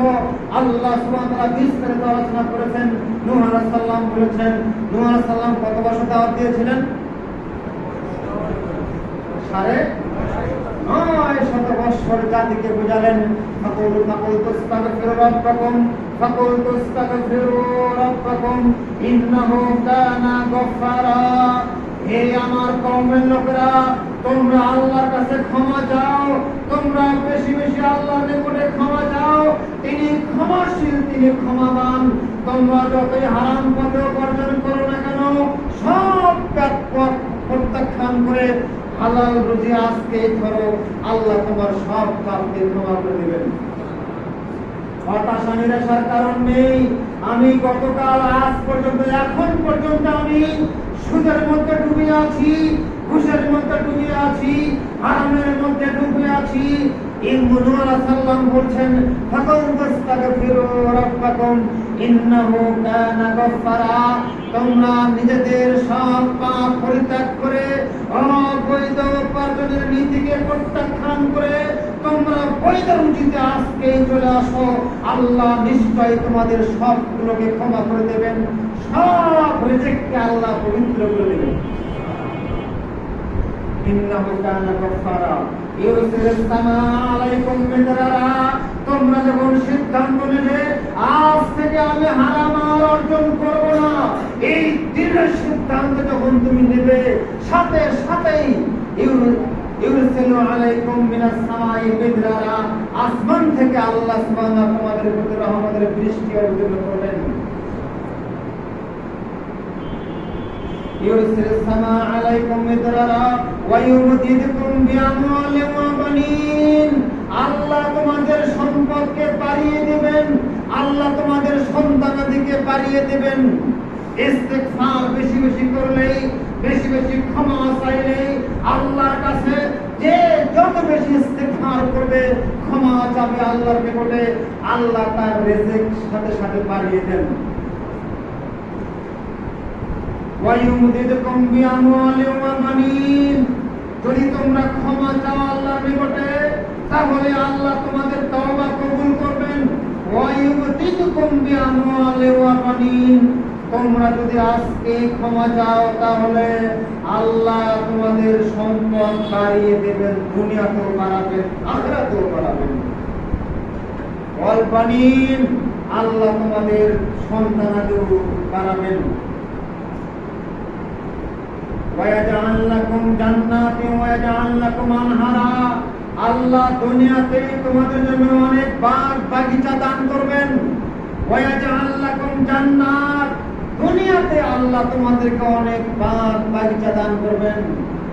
আল্লাহ সুবহানাহু ওয়া তাআলা বিস্তারিত আলোচনা করেছেন। নূহ আলাইহিস সালাম বলেছেন, নূহ আলাইহিস সালাম কত বছর দাওয়াত দিয়েছিলেন? 9.5 বছর জাতিকে বুঝালেন। হে আমার কওমের লোকেরা, তোমরা আল্লাহর কাছে ক্ষমা চাও, তোমরা বেশি বেশি আল্লাহর নিকটে ক্ষমা চাও। তিনি ক্ষমাশীল, তিনি ক্ষমাবান। তোমরা যতই হারাম পথে উপার্জন করো না কেন, সব পথ প্রত্যাখ্যান করে হালাল রুজি আজকে ধরো, আল্লাহ তোমার সব পাপকে ক্ষমা করে দিবেন। হতাশা নিরাশার কারণ নেই। আমি গতকাল আজ পর্যন্ত এখন পর্যন্ত আমি সুদের মধ্যে ডুবে আছি, ঘুষের মধ্যে ডুবে আছি, হারামের মধ্যে ডুবে আছি। ইবনু সাল্লাম বলছেন, ফাকুম তাস্তাগফিরু রাব্বাকুম ইন্নাহু কানা গফফারা। তোমরা নিজেদের সব পাপ পরিত্যাগ করে অবৈধ উপার্জনের নীতিকে প্রত্যাখ্যান করে তোমরা বৈধ রুচিতে আজকে চলে আসো। আল্লাহ নিশ্চয় তোমাদের সবগুলোকে ক্ষমা করে দেবেন, সব রিজেক্টকে আল্লাহ পবিত্র করে দেবেন। ইন্নাহু কানা গফফারা ইউরসিলুস সামাআ আলাইকুম মিদরারা। তোমরা যখন সিদ্ধান্ত নেবে আজ থেকে আমি হারাম আর অর্জন করব না, এই দৃঢ় সিদ্ধান্ত যখন তুমি নেবে, সাথে সাথেই ইউরসিলু আলাইকুম মিনাস সামাই মিদরারা, আসমান থেকে আল্লাহ সুবহানাহু তোমাদের প্রতি রহমতের বৃষ্টি অবতীর্ণ করবেন। ইউরসিলুস সামাআ আলাইকুম মিদরারা ওয়া ইউমদিদকুম বিআমওয়ালিন ওয়া বানিন। আল্লাহ তোমাদের সম্পদকে বাড়িয়ে দিবেন, আল্লাহ তোমাদের সন্তানাদিকে বাড়িয়ে দিবেন। ইস্তিগফার বেশি বেশি করলেই, বেশি বেশি ক্ষমা চাইলেই আল্লাহর কাছে যে যত বেশি ইস্তিগফার করবে, ক্ষমা চাবে আল্লাহর নিকটে, আল্লাহ তার রিজিক সাথে সাথে বাড়িয়ে দেন। ওয়া ইউমদিদকুম বিআমওয়ালিন ওয়া বানিন। যদি তোমরা ক্ষমা চাও আল্লাহর নিকটে, তাহলে আল্লাহ তোমাদের তওবা কবুল করবেন। ওয়া ইউমদিদকুম বিআমওয়ালিন ওয়া বানিন। তোমরা যদি আজকে ক্ষমা চাও তাহলে আল্লাহ তোমাদের সম্পদ বাড়িয়ে দেবেন, দুনিয়াতেও বাড়াবেন, আখিরাতেও বাড়াবেন। ওয়াল বানিন, আল্লাহ তোমাদের সন্তানাদিও বাড়াবেন। ওয়ায়াজআল লাকুম জান্নাতিন ওয়ায়াজআল লাকুম আনহারা। আল্লাহ দুনিয়াতে তোমাদের জন্য অনেক বাগ বাগিচা দান করবেন। ওয়ায়াজআল লাকুম জান্নাত, দুনিয়াতে আল্লাহ তোমাদেরকে অনেক বাগ বাগিচা দান করবেন,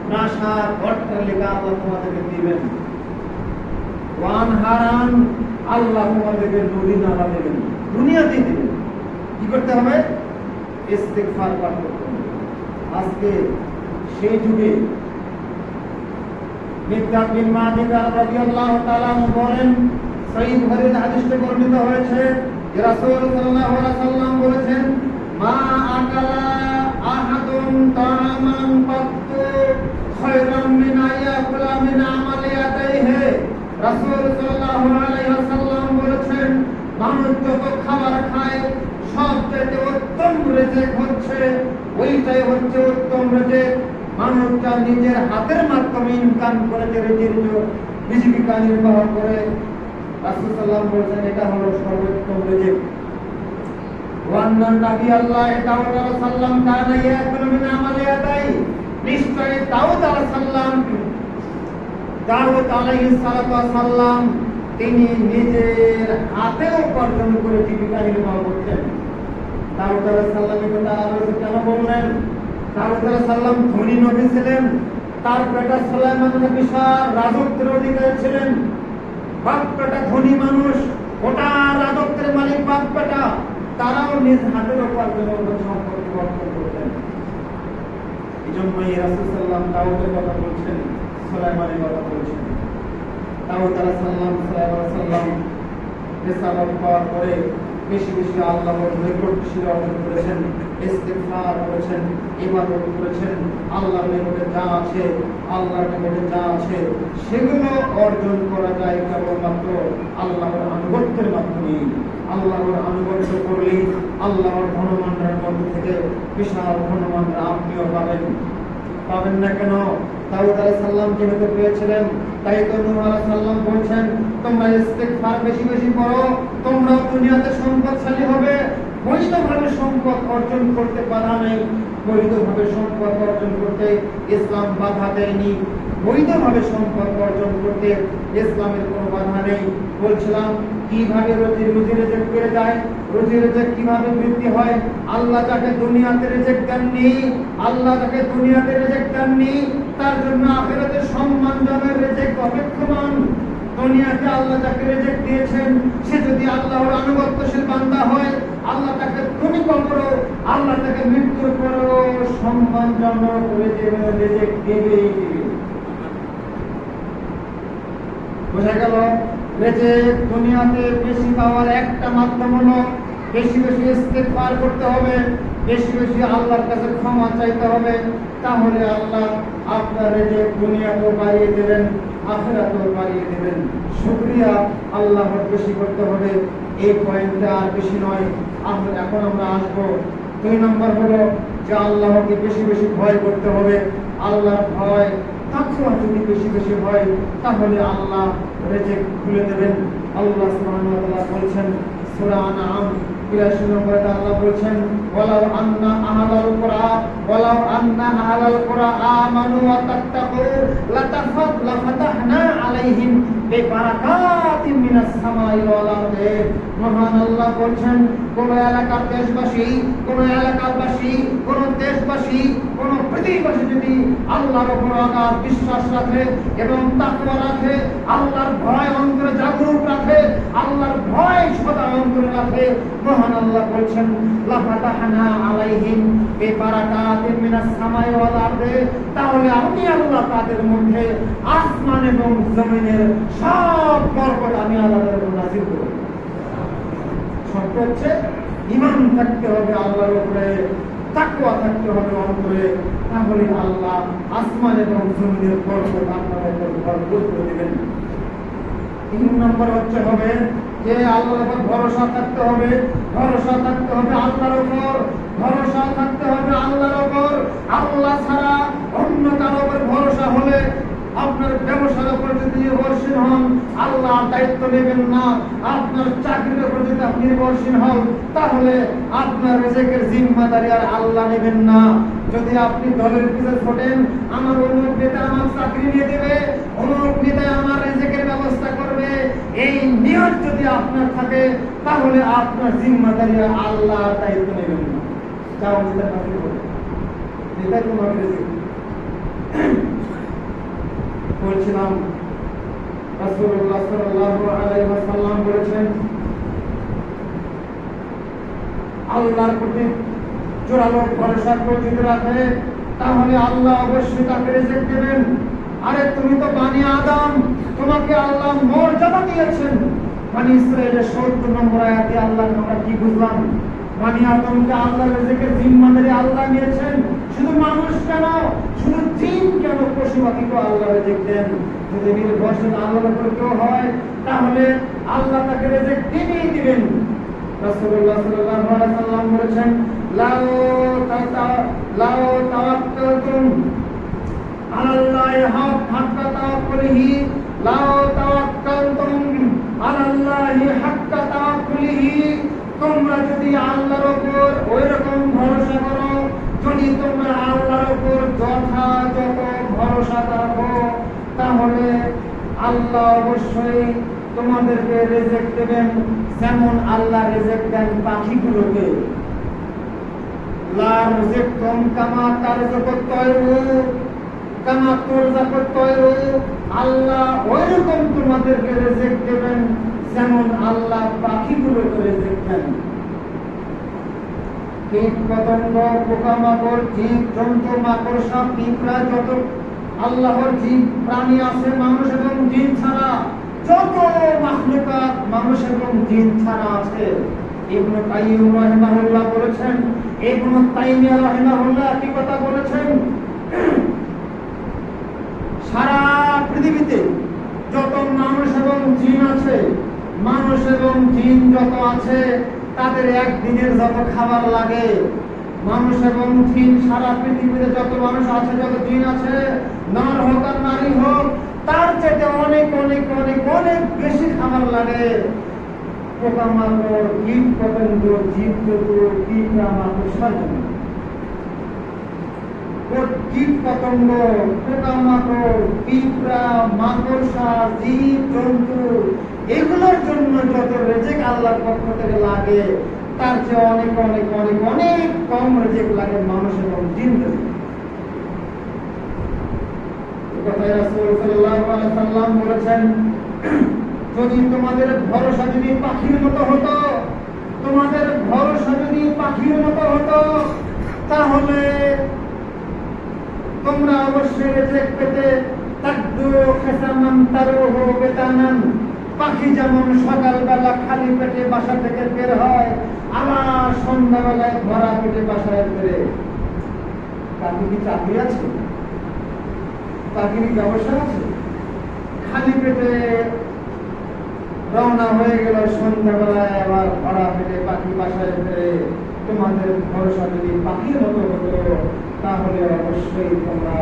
প্রাসাদ অট্টালিকা আল্লাহ তোমাদেরকে দিবেন। ওয়ানহারান, আল্লাহ তোমাদেরকে নদী নালা দেবেন, দুনিয়াতে দিবেন। কি করতে হবে? ইস্তিগফার পাঠ করতে হবে। আজকে সেই যুগে মিকদাদ বিন মাদিদ রাদিয়াল্লাহু তাআলা আনহু বলেন, সহিহ বুখারীর হাদিসে বর্ণিত হয়েছে যে রাসূল সাল্লাল্লাহু আলাইহি ওয়াসাল্লাম বলেছেন, মা আকালা আহাদুন তাআমান কাত্তু খায়রাম মিন আয়াকুলা মিন আমালি ইয়াদাইহি। রাসূল সাল্লাল্লাহু আলাইহি ওয়াসাল্লাম বলেছেন, মানুষ যত খাবার খায় সবচেয়ে উত্তম রিজিক হচ্ছে, ওইটাই হচ্ছে উত্তম রিজিক মানুষটা নিজের হাতের মাধ্যমে ইনকাম করে জীবিকা নির্বাহ করে। রাসূল সাল্লাল্লাহু আলাইহি ওয়াসাল্লাম বলেছেন এটা হলো সর্বোত্তম রিজিক। ওয়ান্নান নবী আল্লাহ দাউদ আলাইহিস সালাম কানা ইয়াকুলু মিন আমালি ইয়াদাই। নিশ্চয় দাউদ আলাইহিস সালাম তিনি নিজের হাতে উপার্জন করে জীবিকা নির্বাহ করতেন। দাউদ আলাইহিস সালাম এটা আল্লাহ কেন বললেন? দাউদ আলাইহিস সালাম ধনী নবী ছিলেন, তার বেটা সুলাইমান বিশাল রাজত্বের অধিকারী ছিলেন। বাপ বেটা ধনী মানুষ, গোটা রাজত্বের মালিক বাপ বেটা, তারাও নিজ হাতের উপার্জনের সম্পদ বর্তন করতেন। এই জন্যই রাসূল সাল্লাল্লাহু দাউদের কথা বলছেন, সুলাইমানের কথা বলছেন। দাউদ আলাইহিস সালাম সুলাইমান সাল্লাম রিসালাত পাওয়ার পরে বেশি বেশি আল্লাহর নিকটশীল অর্জন করেছেন, ইস্তিগফার করেছেন, ইবাদত করেছেন। আল্লাহর নিকটে যা আছে, আল্লাহর নিকটে যা আছে সেগুলো অর্জন করা যায় কেবলমাত্র আল্লাহর আনুগত্যের মাধ্যমে। আল্লাহর আনুগত্য করলেই আল্লাহর ধনভাণ্ডারের মধ্য থেকে বিশাল ধনভাণ্ডার আপনিও পাবেন। পাবেন না কেন? দাউদ আলাইহিস সালাম যেহেতু পেয়েছিলেন, তাই তো নূহ আলাইহিস সালাম বলছেন, তোমরা ইস্তিগফার বেশি বেশি করো, তোমরাও দুনিয়াতে সম্পদশালী হবে। বৈধভাবে সম্পদ অর্জন করতে বাধা নেই, বৈধভাবে সম্পদ অর্জন করতে ইসলাম বাধা দেয়নি। বৈধভাবে সম্পদ অর্জন করতে ইসলামের কোনো বাধা নেই। বলছিলাম কিভাবে রুজি রিজিক পেয়ে যায়, রুজি রিজিক কিভাবে বৃদ্ধি হয়। আল্লাহ যাকে দুনিয়াতে রিজিক দেননি, আল্লাহ যাকে দুনিয়াতে রিজিক দেননি, তার জন্য আখিরাতে সম্মানজনক রিজিক অপেক্ষমান। দুনিয়াতে আল্লাহ যাকে রিজিক দিয়েছেন সে যদি আল্লাহর আনুগত্যশীল বান্দা হয়, আল্লাহ তাকে তুমি কবর, আল্লাহ তাকে মৃত্যুর পরেও সম্মানজনক রিজিক দিবেই দিবে। বোঝা গেল রিজিক দুনিয়াতে বেশি পাওয়ার একটা মাধ্যম হলো বেশি বেশি ইস্তেগফার করতে হবে, বেশি বেশি আল্লাহর কাছে ক্ষমা চাইতে হবে, তাহলে আল্লাহ আপনার রিজিক দুনিয়াতেও বাড়িয়ে দেবেন, আখিরাতেও বাড়িয়ে দেবেন। শুকরিয়া আল্লাহর বেশি করতে হবে, এই পয়েন্টে আর বেশি নয়। এখন আমরা আসবো 2 নম্বর হলো যে আল্লাহকে বেশি বেশি ভয় করতে হবে। আল্লাহর ভয় তাকওয়া যদি বেশি বেশি হয় তাহলে আল্লাহ রিজিক খুলে দেবেন। আল্লাহ সুবহানাহু ওয়া তাআলা বলেছেন সূরা আনআম 82 নম্বরে আল্লাহ বলেছেন ওয়ালাউ আন্না আহলাল কুরা আমানু ওয়া তাত্তাকু লাফাতাহনা আলাইহিম বিবারাকাতিন মিনাস সামাই ওয়াল আরদি। মহান আল্লাহ বলেন কোন এলাকার দেশবাসী, কোন এলাকাবাসী, কোন দেশবাসী, কোন পৃথিবীবাসী যদি আল্লাহর উপর অগাধ বিশ্বাস রাখে এবং তাকওয়া রাখে, আল্লাহর ভয় অন্তরে জাগরুক রাখে, আল্লাহর ভয় সদা অন্তরে রাখে, মহান আল্লাহ বলেন লাফাতাহনা আলাইহিম বিবারাকাতিন মিনাস সামাই ওয়াল আরদি। তাহলে আমি আল্লাহ তাদের মধ্যে আসমান এবং জমিনের সব বরকত আমি আল্লাহর উপর নাযিল করব। শর্ত হচ্ছে ঈমান থাকতে হবে আল্লাহর উপরে, তাকওয়া থাকতে হবে অন্তরে, তাহলে আল্লাহ আসমান এবং জমিনের বরকত আপনাদের উপর ভরপুর করে দিবেন। 3 নম্বর হচ্ছে হবে যে আল্লাহর উপর ভরসা থাকতে হবে, ভরসা থাকতে হবে আল্লাহর উপর, ভরসা থাকতে হবে আল্লাহর উপর। আল্লাহ ছাড়া অন্য কারো উপর ভরসা হলে আপনার ব্যবসার উপর যদি নির্ভরশীল হন আল্লাহ দায়িত্ব নেবেন না, আপনার চাকরির উপর যদি আপনি নির্ভরশীল হন তাহলে আপনার রিজিকের জিম্মাদারি আর আল্লাহ নেবেন না। যদি আপনি দলের পিছনে ছোটেন, আমার অমুক নেতা আমার চাকরি নিয়ে দেবে, অমুক নেতা আমার রিজিকের ব্যবস্থা করবে, এই নিয়ত যদি আপনার থাকে তাহলে আপনার জিম্মাদারি আর আল্লাহ দায়িত্ব নেবেন না। যাও নেতা চাকরি করবে, নেতা তোমার রিজিক। বলছিলাম রাসূলুল্লাহ সাল্লাল্লাহু আলাইহি ওয়াসাল্লাম বলেছেন আল্লাহর প্রতি জোরালো ভরসা যদি রাখে তাহলে আল্লাহ অবশ্যই তাকে রিজিক দেবেন। আরে তুমি তো বানি আদম, তোমাকে আল্লাহ মর্যাদা দিয়েছেন। বানি ইসরাঈলের 70 নম্বর আয়াতে আল্লাহ আমরা কি বুঝলাম? বানি আদমকে আল্লাহ রিজিকের জিম্মাদারি আল্লাহ নিয়েছেন। শুধু মানুষ কেন, শুধু জিন কেন, পশু পাখিকেও আল্লাহ রিজিক দেন। যদি নির্ভরশীল আল্লাহর উপর কেউ হয় তাহলে আল্লাহ তাকে রিজিক দিবেই দিবেন। রাসূলুল্লাহ সাল্লাল্লাহু আলাইহি ওয়াসাল্লাম বলেছেন লাউ তাওয়াক্কালতুম আলাল্লাহি হাক্কা তাওয়াক্কুলিহি লাউ তাওয়াক্কালতুম আলাল্লাহি হাক্কা তাওয়াক্কুলিহি। তোমরা যদি আল্লাহর উপর ওইরকম ভরসা করো, যদি তোমরা আল্লাহর উপর যথাযথ ভরসা রাখো তাহলে আল্লাহ অবশ্যই তোমাদেরকে রিজিক দেবেন। যেমন আল্লাহ রিজিক দেন পাখিগুলোকে, লা রিজিকতুম কামা তারযুকুত তায়রু কামা তুরযাকুত তায়রু। আল্লাহ ওইরকম তোমাদেরকে রিজিক দেবেন যেমন আল্লাহ পাখিগুলোকে রিজিক দেন। কীট পতঙ্গ, পোকামাকড়, জীব জন্তু, মাকড়সা, পিঁপড়া, যত আল্লাহর জীব প্রাণী আছে মানুষ এবং জিন ছাড়া, যত মাখলুকাত মানুষ এবং জিন ছাড়া আছে, ইবনে কাইয়্যিম রাহিমাহুল্লাহ বলেছেন, ইবনে তাইমিয়া রাহিমাহুল্লাহ কি কথা বলেছেন, সারা পৃথিবীতে যত মানুষ এবং জিন আছে, মানুষ এবং জিন যত আছে তাদের একদিনের যত খাবার লাগে, মানুষ এবং জিন সারা পৃথিবীতে যত মানুষ আছে, যত জিন আছে, নর হোক আর নারী হোক, তার চেয়ে অনেক অনেক অনেক অনেক বেশি খাবার লাগে পোকামাকড়, কীট পতঙ্গ, জীবজন্তু, পিঁপড়া, মাকড়সার জন্য। কীট পতঙ্গ, পোকামাকড়, পিঁপড়া, মাকড়সা, জীব জন্তু এগুলোর জন্য যত রিজিক আল্লাহর পক্ষ থেকে লাগে তার চেয়ে অনেক অনেক অনেক অনেক কম রিজিক লাগে মানুষ এবং জিনদের। কথায় রাসূল সাল্লাল্লাহু আলাইহি ওয়াসাল্লাম বলেছেন যদি তোমাদের ভরসা যদি পাখির মতো হতো, তোমাদের ভরসা যদি পাখির মতো হতো, তাহলে তোমরা অবশ্যই রেজেক পেতে। তাকদু খেসামান তারুহু বেতানান, পাখি যেমন সকালবেলা খালি পেটে বাসা থেকে বের হয়, আবার সন্ধ্যাবেলায় ভরা পেটে বাসায় ফেরে। পাখি কি চাকরি আছে? পাখির ব্যবসা আছে? খালি পেটে রওনা হয়ে গেল, সন্ধ্যাবেলায় আবার ভরা পেটে পাখি বাসায় ফেরে। তোমাদের ভরসা যদি পাখির মতো হতো, তাহলে অবশ্যই তোমরা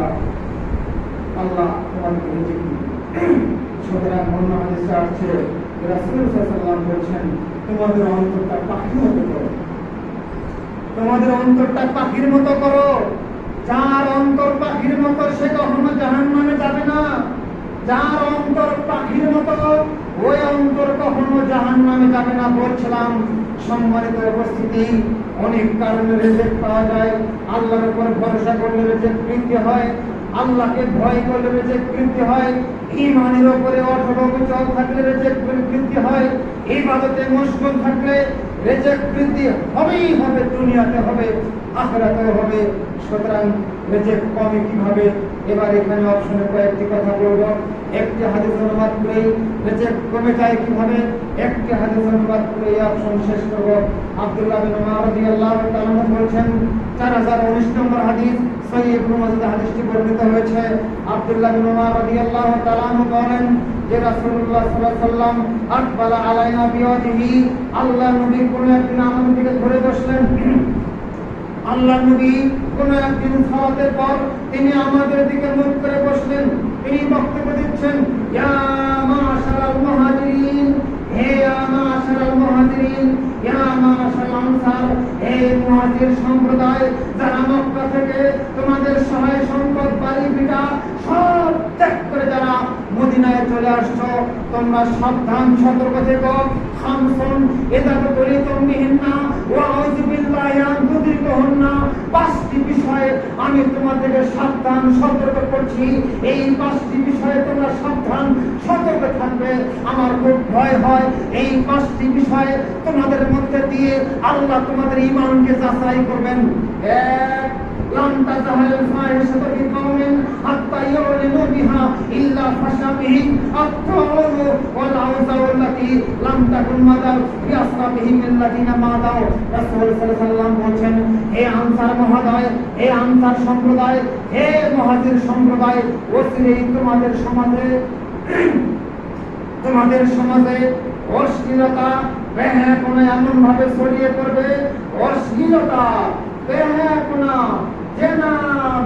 আল্লাহ তোমাদেরকে রিজিক দিবে। সুতরাং অন্য হাদিসে আসছে, রাসূল সাল্লাল্লাহু আলাইহি ওয়াসাল্লাম বলেছেন, তোমাদের অন্তরটা পাখির মতো করো, তোমাদের অন্তরটা পাখির মতো করো। যার অন্তর পাখির মতো সে কখনো জাহান্নামে যাবে না। যার অন্তর পাখির মতো ওই অন্তর কখনো জাহান্নামে যাবে না। বলছিলাম সম্মানিত উপস্থিতি, অনেক কারণে রিজিক পাওয়া যায়। আল্লাহর উপর ভরসা করলে রিজিক বৃদ্ধি হয়, আল্লাহকে ভয় করলে রিজিক বৃদ্ধি হয়, ঈমানের উপরে অটল অবিচল থাকলে রিজিক বৃদ্ধি হয়, ইবাদতে মশগুল থাকলে রিজিক বৃদ্ধি হবেই হবে, দুনিয়াতে হবে, আখিরাতেও হবে। সুতরাং রিজিক কমে কিভাবে? এবার এখানে অপশনে কয়েকটি কথা বলবো। একটি হাদিস অনুবাদ করে রিজিক কমে যায় কিভাবে, একটি হাদিস অনুবাদ করে এই অপশন শেষ করব। আব্দুল্লাহ বিন উমর রাদিয়াল্লাহু তাআলা বলেছেন, 4019 নম্বর হাদিস, সহিহ ইবনে মাজাহ হাদিসটি বর্ণিত হয়েছে। আব্দুল্লাহ বিন উমর রাদিয়াল্লাহু তাআলা বলেন যে রাসূলুল্লাহ সাল্লাল্লাহু আলাইহি ওয়াসাল্লাম আকবালা আলাইনা বিওয়াজিহি, আল্লাহ নবী কোন একদিন আমাদের দিকে ঘুরে বসলেন। আল্লাহ নবী কোন একদিন সালাতের পর তিনি আমাদের দিকে মুখ করে বসলেন। তিনি বক্তব্য দিচ্ছেন, ইয়া মাশারাল মুহাজিরিন, হে মাশারাল মুহাজিরিন, ইয়া মাশারাল আনসার, হে মুহাজির সম্প্রদায়, যারা মক্কা থেকে তোমাদের সহায় সম্পদ বাড়ি ভিটা সব ত্যাগ করে যারা মদিনায় চলে আসছো, তোমরা সাবধান, সতর্ক থেকো। খামসুন ইযা তুরিতুম বিহিন্না ওয়া আউযু বিল্লাহি আন তুদরিকুহুন্না, পাঁচটি বিষয়ে আমি তোমাদেরকে সাবধান সতর্ক করছি। এই পাঁচটি বিষয়ে তোমরা সাবধান সতর্ক থাকবে। আমার খুব ভয় হয় এই পাঁচটি বিষয়ে তোমাদের মধ্যে দিয়ে আল্লাহ তোমাদের ঈমানকে যাচাই করবেন। এক, লাম তাযাহাল ফাহিশাতু ফি কওমিন হাত্তা ইউলিনু বিহা ইল্লা ফাশা বিহি আত-তাউনু ওয়াল আউযাউল্লাতী লাম তাকুন মাদার ফি আসহাবিহিম আল্লাযীনা মাদাউ। রাসূল সাল্লাল্লাহু আলাইহি ওয়াসাল্লাম বলেন, হে আনসার মহোদয়, হে আনসার সম্প্রদায়, হে মুহাজির সম্প্রদায়, অচিরেই তোমাদের সমাজে অশ্লীলতা বেহায়াপনা এমন ভাবে ছড়িয়ে পড়বে, অশ্লীলতা, বেহায়াপনা, জেনা,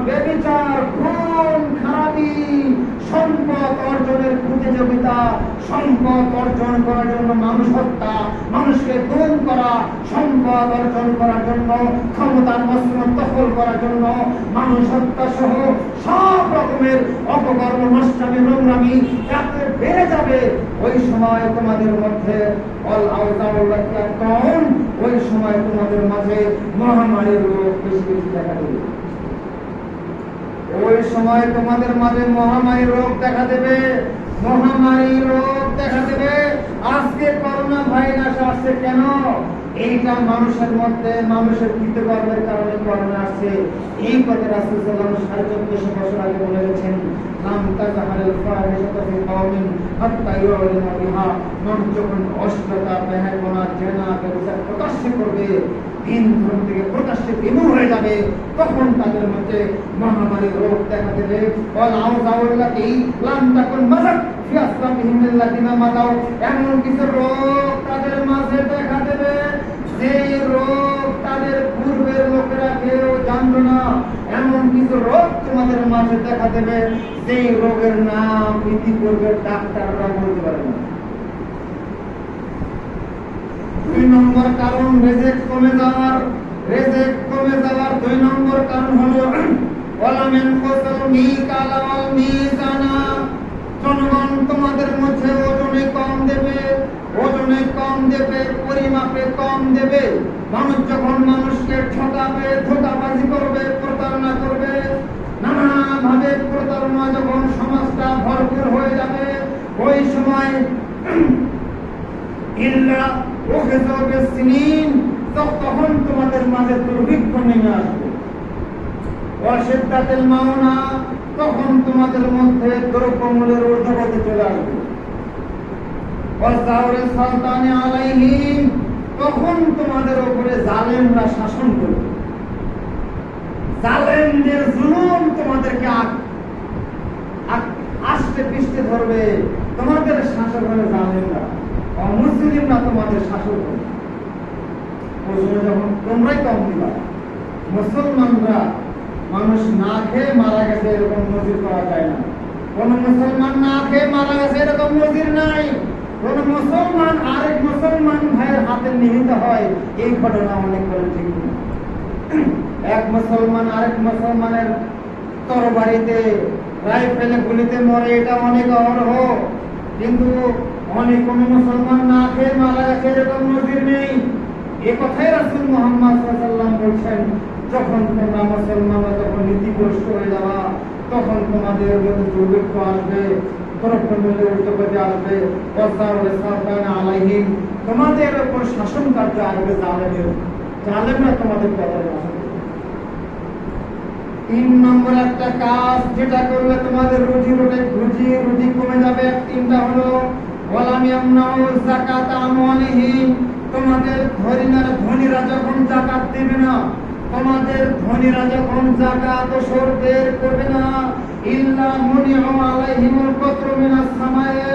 ব্যভিচার, খুন খারাপি, সম্পদ অর্জনের প্রতিযোগিতা, সম্পদ অর্জন করার জন্য মানুষ হত্যা, মানুষকে গুম করা, সম্পদ অর্জন করার জন্য ক্ষমতার মসনদ দখল করার জন্য মানুষ হত্যা সহ সব রকমের অপকর্ম, নষ্টামি, নোংরামি এত বেড়ে যাবে। ওই সময় তোমাদের মধ্যে ওই সময় তোমাদের মাঝে মহামারীর রোগ বেশি বেশি দেখা দেবে। ওই সময় তোমাদের মাঝে মহামারী রোগ দেখা দেবে, মহামারী রোগ দেখা দেবে। আজকে করোনা ভাইরাস আসছে কেন? এইটা মানুষের মধ্যে মানুষের কৃতকর্মের কারণে করোনা আসছে। এই কথা রাসূল সাল্লাল্লাহু আলাইহি ওয়াসাল্লাম 1400 বছর আগে বলে গেছেন, লাম তাযাহাল ফাহিশাতু ফি কওমিন হাত্তা ইউলিনু বিহা, মানুষ যখন অশ্লীলতা, বেহায়াপনা, জেনা, ব্যভিচার প্রকাশ্যে করবে, দিন ধর্ম থেকে প্রকাশ্যে বিমূঢ় হয়ে যাবে, তখন তাদের মধ্যে মহামারী রোগ দেখা দেবে। ওয়াল আউযাউল্লাতী লাম তাকুন মাযাক ফি আসলাবিহিম আল্লাযীনা মাদাউ, এমন কিছু রোগ তাদের মাঝে দেখা দেবে যে রোগ তাদের পূর্বের লোকেরা কেউ জানতো না। এমন কিছু রোগ তোমাদের মাঝে দেখা দেবে যে রোগের নাম ইতিপূর্বের ডাক্তাররা বলতে পারে না। 2 নম্বর কারণ রিজিক কমে যাওয়ার। রিজিক কমে যাওয়ার 2 নম্বর কারণ হলো ওয়ালামিন কুসুল মিকালা ওয়াল মিজানা, জনগণ তোমাদের মধ্যে ওজনে কম দেবে, ওজনে কম দেবে, পরিমাপে কম দেবে। মানুষ যখন মানুষকে ঠকাবে, ধোঁকাবাজি করবে, প্রতারণা করবে, নানাভাবে প্রতারণা যখন সমাজটা ভরপুর হয়ে যাবে, ওই সময় ইল্লা উখযুবে সিনিন, তখন তোমাদের মাঝে দুর্ভিক্ষ নেমে আসবে। ওয়াশিদ্দাতিল মাউনা, তখন তোমাদের মধ্যে দ্রব্যমূল্যের ঊর্ধ্বগতি চলে আসবে। ওয়াসাউরে সালতানি আলাইহিম, তখন তোমাদের উপরে জালেমরা শাসন করবে। জালেমদের জুলুম তোমাদেরকে আষ্টে পৃষ্ঠে ধরবে। তোমাদের শাসক হবে জালেমরা, অমুসলিমরা তোমাদের শাসক হবে। যখন তোমরাই কম দিবা, মুসলমানরা, মানুষ না খেয়ে মারা গেছে এরকম নজির করা যায় না। কোন মুসলমান না খেয়ে মারা গেছে এরকম নজির নাই। কোন মুসলমান আরেক মুসলমান ভাইয়ের হাতে নিহত হয়, এই ঘটনা অনেক করে ঠিক না। এক মুসলমান আরেক মুসলমানের তরবারিতে, রাইফেলে, গুলিতে মরে, এটা অনেক অহরহ। কিন্তু অনেক কোন মুসলমান না খেয়ে মারা গেছে এরকম নজির নেই। এ কথাই রাসূল মুহাম্মদ সাল্লাল্লাহু আলাইহি ওয়াসাল্লাম বলছেন, যখন তোমরা মুসলমানরা যখন নীতিগ্রস্ত হয়ে যাবা, তখন তোমাদের মধ্যে দুর্ভিক্ষ আসবে, দ্রব্যমূল্যের ঊর্ধ্বগতি আসবে। ওয়াসাউরে সালতানি আলাইহিম, তোমাদের উপর শাসন কার্য আসবে জালেমরা তোমাদের কথা শাসন করবে। 3 নম্বর একটা কাজ যেটা করলে তোমাদের রুজি কমে যাবে, 3টা হলো ওয়ালাম ইয়ামনাউ যাকাত আমওয়ালিহিম, তোমাদের ধনীরা যখন যাকাত দেবে না, তোমাদের ধনীরা যখন যাকাত ও সরদের করবে না, ইল্লা মুনিউ আলাইহিমুল কতরু মিনাস সামায়ে,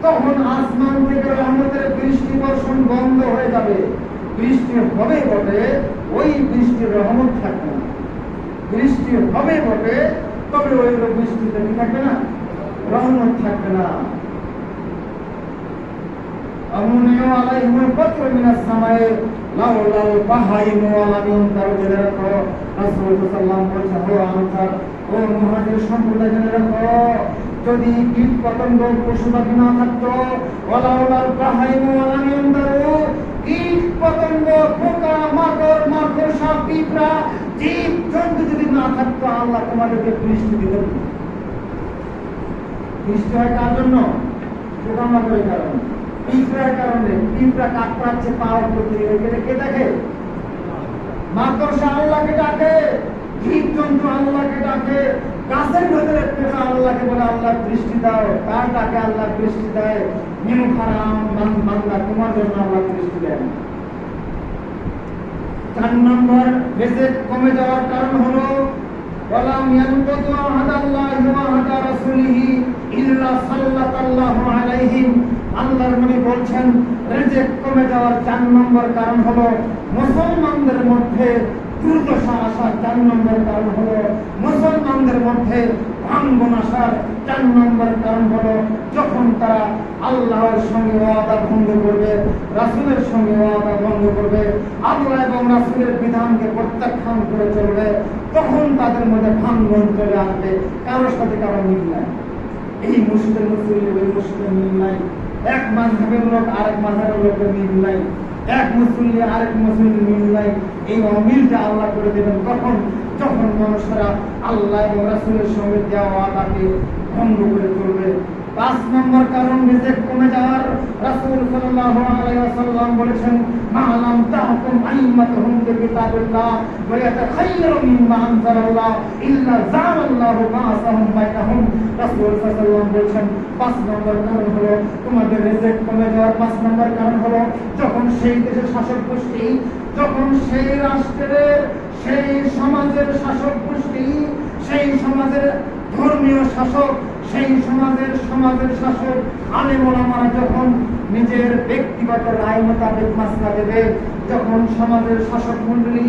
তখন আসমান থেকে রহমতের বৃষ্টি বর্ষণ বন্ধ হয়ে যাবে। বৃষ্টি হবে বটে, ওই বৃষ্টির রহমত থাকবে না। বৃষ্টি হবে বটে, তবে ওই বৃষ্টিতে কি থাকবে না? রহমত থাকবে না। আমুনিউ আলাইহিমুল কতরু মিনাস সামায়ে লাউলাল বাহাইমু ওয়ালাম ইনতারু, জেনে রাখো রাসূল সাল্লাল্লাহু আলাইহি ওয়াসাল্লাম বলেছেন, ও আনসার, ও মুহাজির সম্প্রদায়, জেনে রাখো, যদি কীট পতঙ্গ পশু পাখি না থাকতো, ওয়ালাউলাল বাহাইমু ওয়ালাম ইনতারু, কীট পতঙ্গ, পোকা মাকড়, মাকড়সা, পিঁপড়া, জীব জন্তু যদি না থাকতো, আল্লাহ তোমাদেরকে বৃষ্টি দিতেন। বৃষ্টি হয় কার জন্য? পোকা মাকড়ের কারণে, পিঁপড়ার কারণে। পিঁপড়া কাটছে পাওয়ার প্রতি, কে দেখে? মাকড়সা আল্লাহকে ডাকে, জীব জন্তু আল্লাহকে ডাকে, গাছের ভেতরে পোকা আল্লাহকে বলে আল্লাহ বৃষ্টি দাও, তার ডাকে আল্লাহ বৃষ্টি দেয়। নিমু হারাম বান্দা, তোমার জন্য আল্লাহ বৃষ্টি দেয়। 4 নম্বর রিজিক কমে যাওয়ার কারণ হলো ওয়ালাম ইয়ানকুতু আহাদাল্লাহি ওয়া আহাদা রাসূলিহি ইল্লা সাল্লাল্লাহু আলাইহিম, আল্লাহর নবী বলছেন রিজিক কমে যাওয়ার 4 নম্বর কারণ হলো মুসলমানদের মধ্যে দুর্দশা আসার। 4 নম্বর কারণ হলো মুসলমানদের মধ্যে ভাঙন আসার। 4 নম্বর কারণ হলো যখন তারা আল্লাহর সঙ্গে ওয়াদা ভঙ্গ করবে, রাসূলের সঙ্গে ওয়াদা ভঙ্গ করবে, আল্লাহ এবং রাসূলের বিধানকে প্রত্যাখ্যান করে চলবে, তখন তাদের মধ্যে ভাঙন চলে আসবে। কারোর সাথে কারো মিল নাই। এই মুসলিম ওই মুসলিম মিল নাই, এক মাযহাবের লোক আরেক মাযহাবের লোকের মিল নাই, এক মুসলিম আরেক মুসলিম মিল নাই। এই অমিলটা আল্লাহ করে দেবেন কখন? যখন মানুষরা আল্লাহ এবং রাসূলের সঙ্গে দেওয়া ওয়াদাকে ভঙ্গ করে চলবে। 5 নম্বর কারণ রিজিক কমে যাওয়ার, রাসূল সাল্লাল্লাহু আলাইহি ওয়াসাল্লাম বলেছেন, মা'লাম তাহকুম আইম্মাতুহুম বিকিতাবিল্লাহ ওয়া ইয়াতাখায়য়ারু মিম্মা আনজালাল্লাহ ইল্লা জাআলাল্লাহু বা'সাহুম বাইনাহুম। রাসূল সাল্লাল্লাহু আলাইহি ওয়াসাল্লাম বলেছেন 5 নম্বর কারণ হলো তোমাদের রিজিক কমে যাওয়ার 5 নম্বর কারণ হলো যখন সেই দেশের শাসক গোষ্ঠী, যখন সেই রাষ্ট্রের, সেই সমাজের শাসক গোষ্ঠী, সেই সমাজের ধর্মীয় শাসক, সেই সমাজের শাসক আলেম ওলামারা যখন নিজের ব্যক্তিগত রায় মোতাবেক মাসলা দেবে, যখন সমাজের শাসক মণ্ডলী,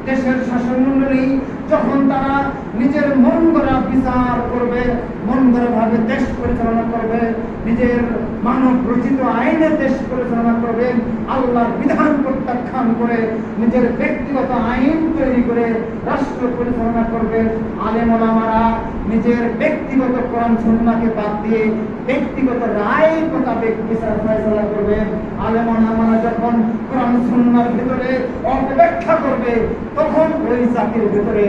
দেশের শাসক মণ্ডলী যখন তারা নিজের মন গড়া বিচার করবে, মন গড়া ভাবে দেশ পরিচালনা করবে, নিজের মানব রচিত আইনে দেশ পরিচালনা করবে, আল্লাহর বিধান প্রত্যাখ্যান করে নিজের ব্যক্তিগত আইন তৈরি করে রাষ্ট্র পরিচালনা করবে, আলেম ওলামারা নিজের ব্যক্তিগত কোরআন সুন্নাহকে বাদ দিয়ে ব্যক্তিগত রায় মোতাবেক বিচার ফয়সালা করবে। আলেম ওলামারা যখন কোরআন সুন্নাহর ভিতরে অপব্যাখ্যা করবে, তখন ওই জাতির ভিতরে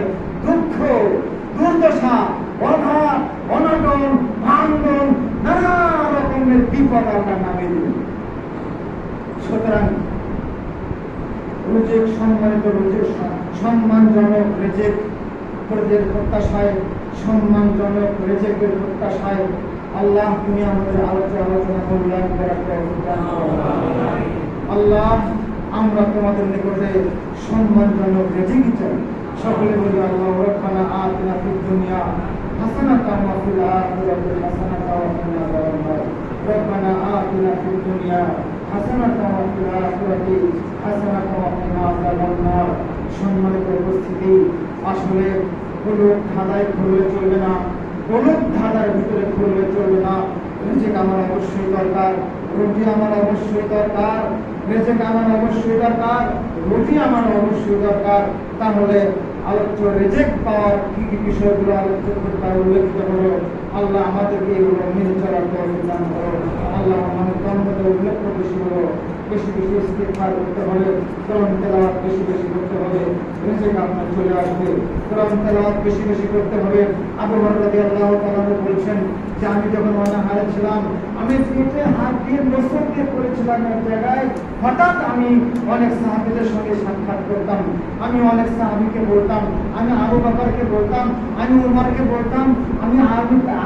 দুঃখ, দুর্দশা, অভাব, অনটন, ভাঙন, নানা রকম মুসিবত আল্লাহ নামিয়ে দিবেন। সুতরাং রুজিক সম্মানিত রুজিক সম্মানজনক রিজিক প্রত্যাশায়, সম্মানজনক রিজিকের প্রত্যাশায় আল্লাহ তুমি আমাদের আলোচনা মূল্যায়ন করার তৌফিক দান করো। আল্লাহ আমরা তোমাদের নিকটে সম্মানজনক রিজিকই চাই। সকলে বলি আল্লাহ রব্বানা আতিনা ফিদ দুনিয়া হাসানাতাও ওয়া ফিল আখিরাতি হাসানাতাও ওয়া কিনা আযাবান নার। রব্বানা আতিনা ফিদ দুনিয়া হাসানাতাও ওয়া ফিল আখিরাতি হাসানাতাও ওয়া কিনা আযাবান নার। সম্মানিত উপস্থিতি, আসলে গোলক ধাঁধায় ঘুরলে চলবে না, গোলক ধাঁধার ভিতরে ঘুরলে চলবে না। রিজিক আমার অবশ্যই দরকার, রুটি আমার অবশ্যই দরকার, রিজিক আমার অবশ্যই দরকার, রুটি আমার অবশ্যই দরকার। তাহলে আলোচ্য রিজিক পাওয়ার কি কি বিষয়গুলো আলোচ্য করতে উল্লেখিত হলো, আল্লাহ আমাদেরকে এগুলো মেনে চলার তৌফিক দান করো। আল্লাহ আমাদের কর্মতে উল্লেখ বেশি হলো, বেশি বেশি ইস্তিগফার করতে হবে, কোরআন তেলাওয়াত বেশি বেশি করতে হবে, রিজিক আপনার চলে আসবে। কোরআন তেলাওয়াত বেশি বেশি করতে হবে। আবু হুরায়রা রাদিয়াল্লাহু তাআলা বলেছেন যে আমি যখন অনাহারে ছিলাম, আমি পেটে হাত দিয়ে গোসল দিয়ে পড়েছিলাম এক জায়গায়, হঠাৎ আমি অনেক সাহাবীদের সঙ্গে সাক্ষাৎ করতাম। আমি অনেক সাহাবীকে বলতাম, আমি আবু বকরকে বলতাম, আমি উমরকে বলতাম, আমি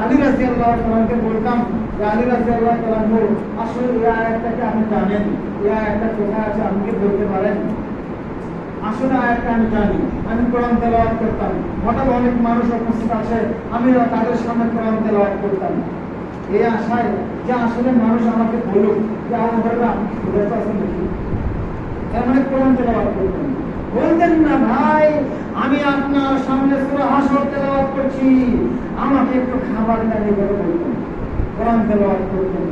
আলী রাদিয়াল্লাহু তাআলাকে বলতাম যে আলী রাদিয়াল্লাহু তাআলা আসলে এই আয়াতটাকে আপনি জানেন, এই আয়াতটা কোথায় আছে আপনি কি বলতে পারেন? আসলে আয়াতটা আমি জানি। আমি কোরআন তেলাওয়াত করতাম, হঠাৎ অনেক মানুষ উপস্থিত আছে, আমি তাদের সামনে কোরআন তেলাওয়াত করতাম এই আশায় যে আসলে মানুষ আমাকে বলুক যে আবু হুরায়রা বুঝতে পারছেন নাকি, তার মানে কোরআন তেলাওয়াত করতেন। বলতেন না ভাই আমি আপনার সামনে সূরা হাসর তেলাওয়াত করছি, আমাকে একটু খাবার দেন বলে বলতেন। কোরআন তেলাওয়াত করতেন,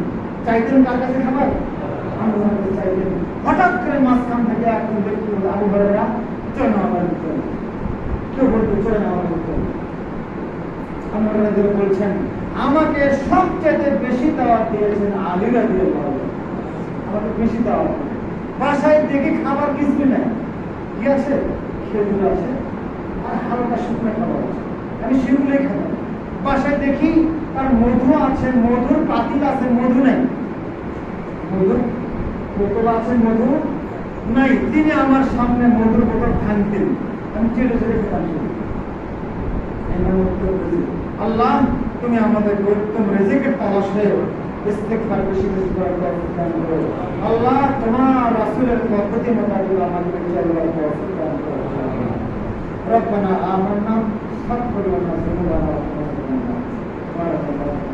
চাইতেন কার কাছে খাবার? আল্লাহর কাছে চাইতেন। হঠাৎ করে মাঝখান থেকে একজন ব্যক্তি বলে আবু হুরায়রা চলে আমার ভিতরে, কেউ বলতে চলে আমার ভিতরে। আবু হুরায়রা বলছেন আমাকে সবচেয়ে বেশি দাওয়াত দিয়েছেন আলী রাদিয়াল্লাহু আনহু, আমাকে বেশি দাওয়াত। বাসায় দেখি খাবার কিছু নেই, কি আছে? খেজুর আছে আর হালকা শুকনো খাবার আছে, আমি সেগুলোই খাবো। বাসায় দেখি তার মধু আছে, মধুর পাতিল আছে, মধু নেই, মধুর বোতল আছে, মধু নাই। তিনি আমার সামনে মধুর বোতল ভাঙতেন, আমি চেড়ে চেড়ে খেতাম। আল্লাহ তুমি আমাদের উত্তম রিজিকের তালাশে ইস্তিগফার বেশি বেশি করার তৌফিক দান করো। আল্লাহ তোমার রাসূলের পদ্ধতি মোতাবেক আমাদের চলার তৌফিক দান করো। রব্বানা আমান্না ফাগফির লানা যুনুবানা ওয়া তাওফিক।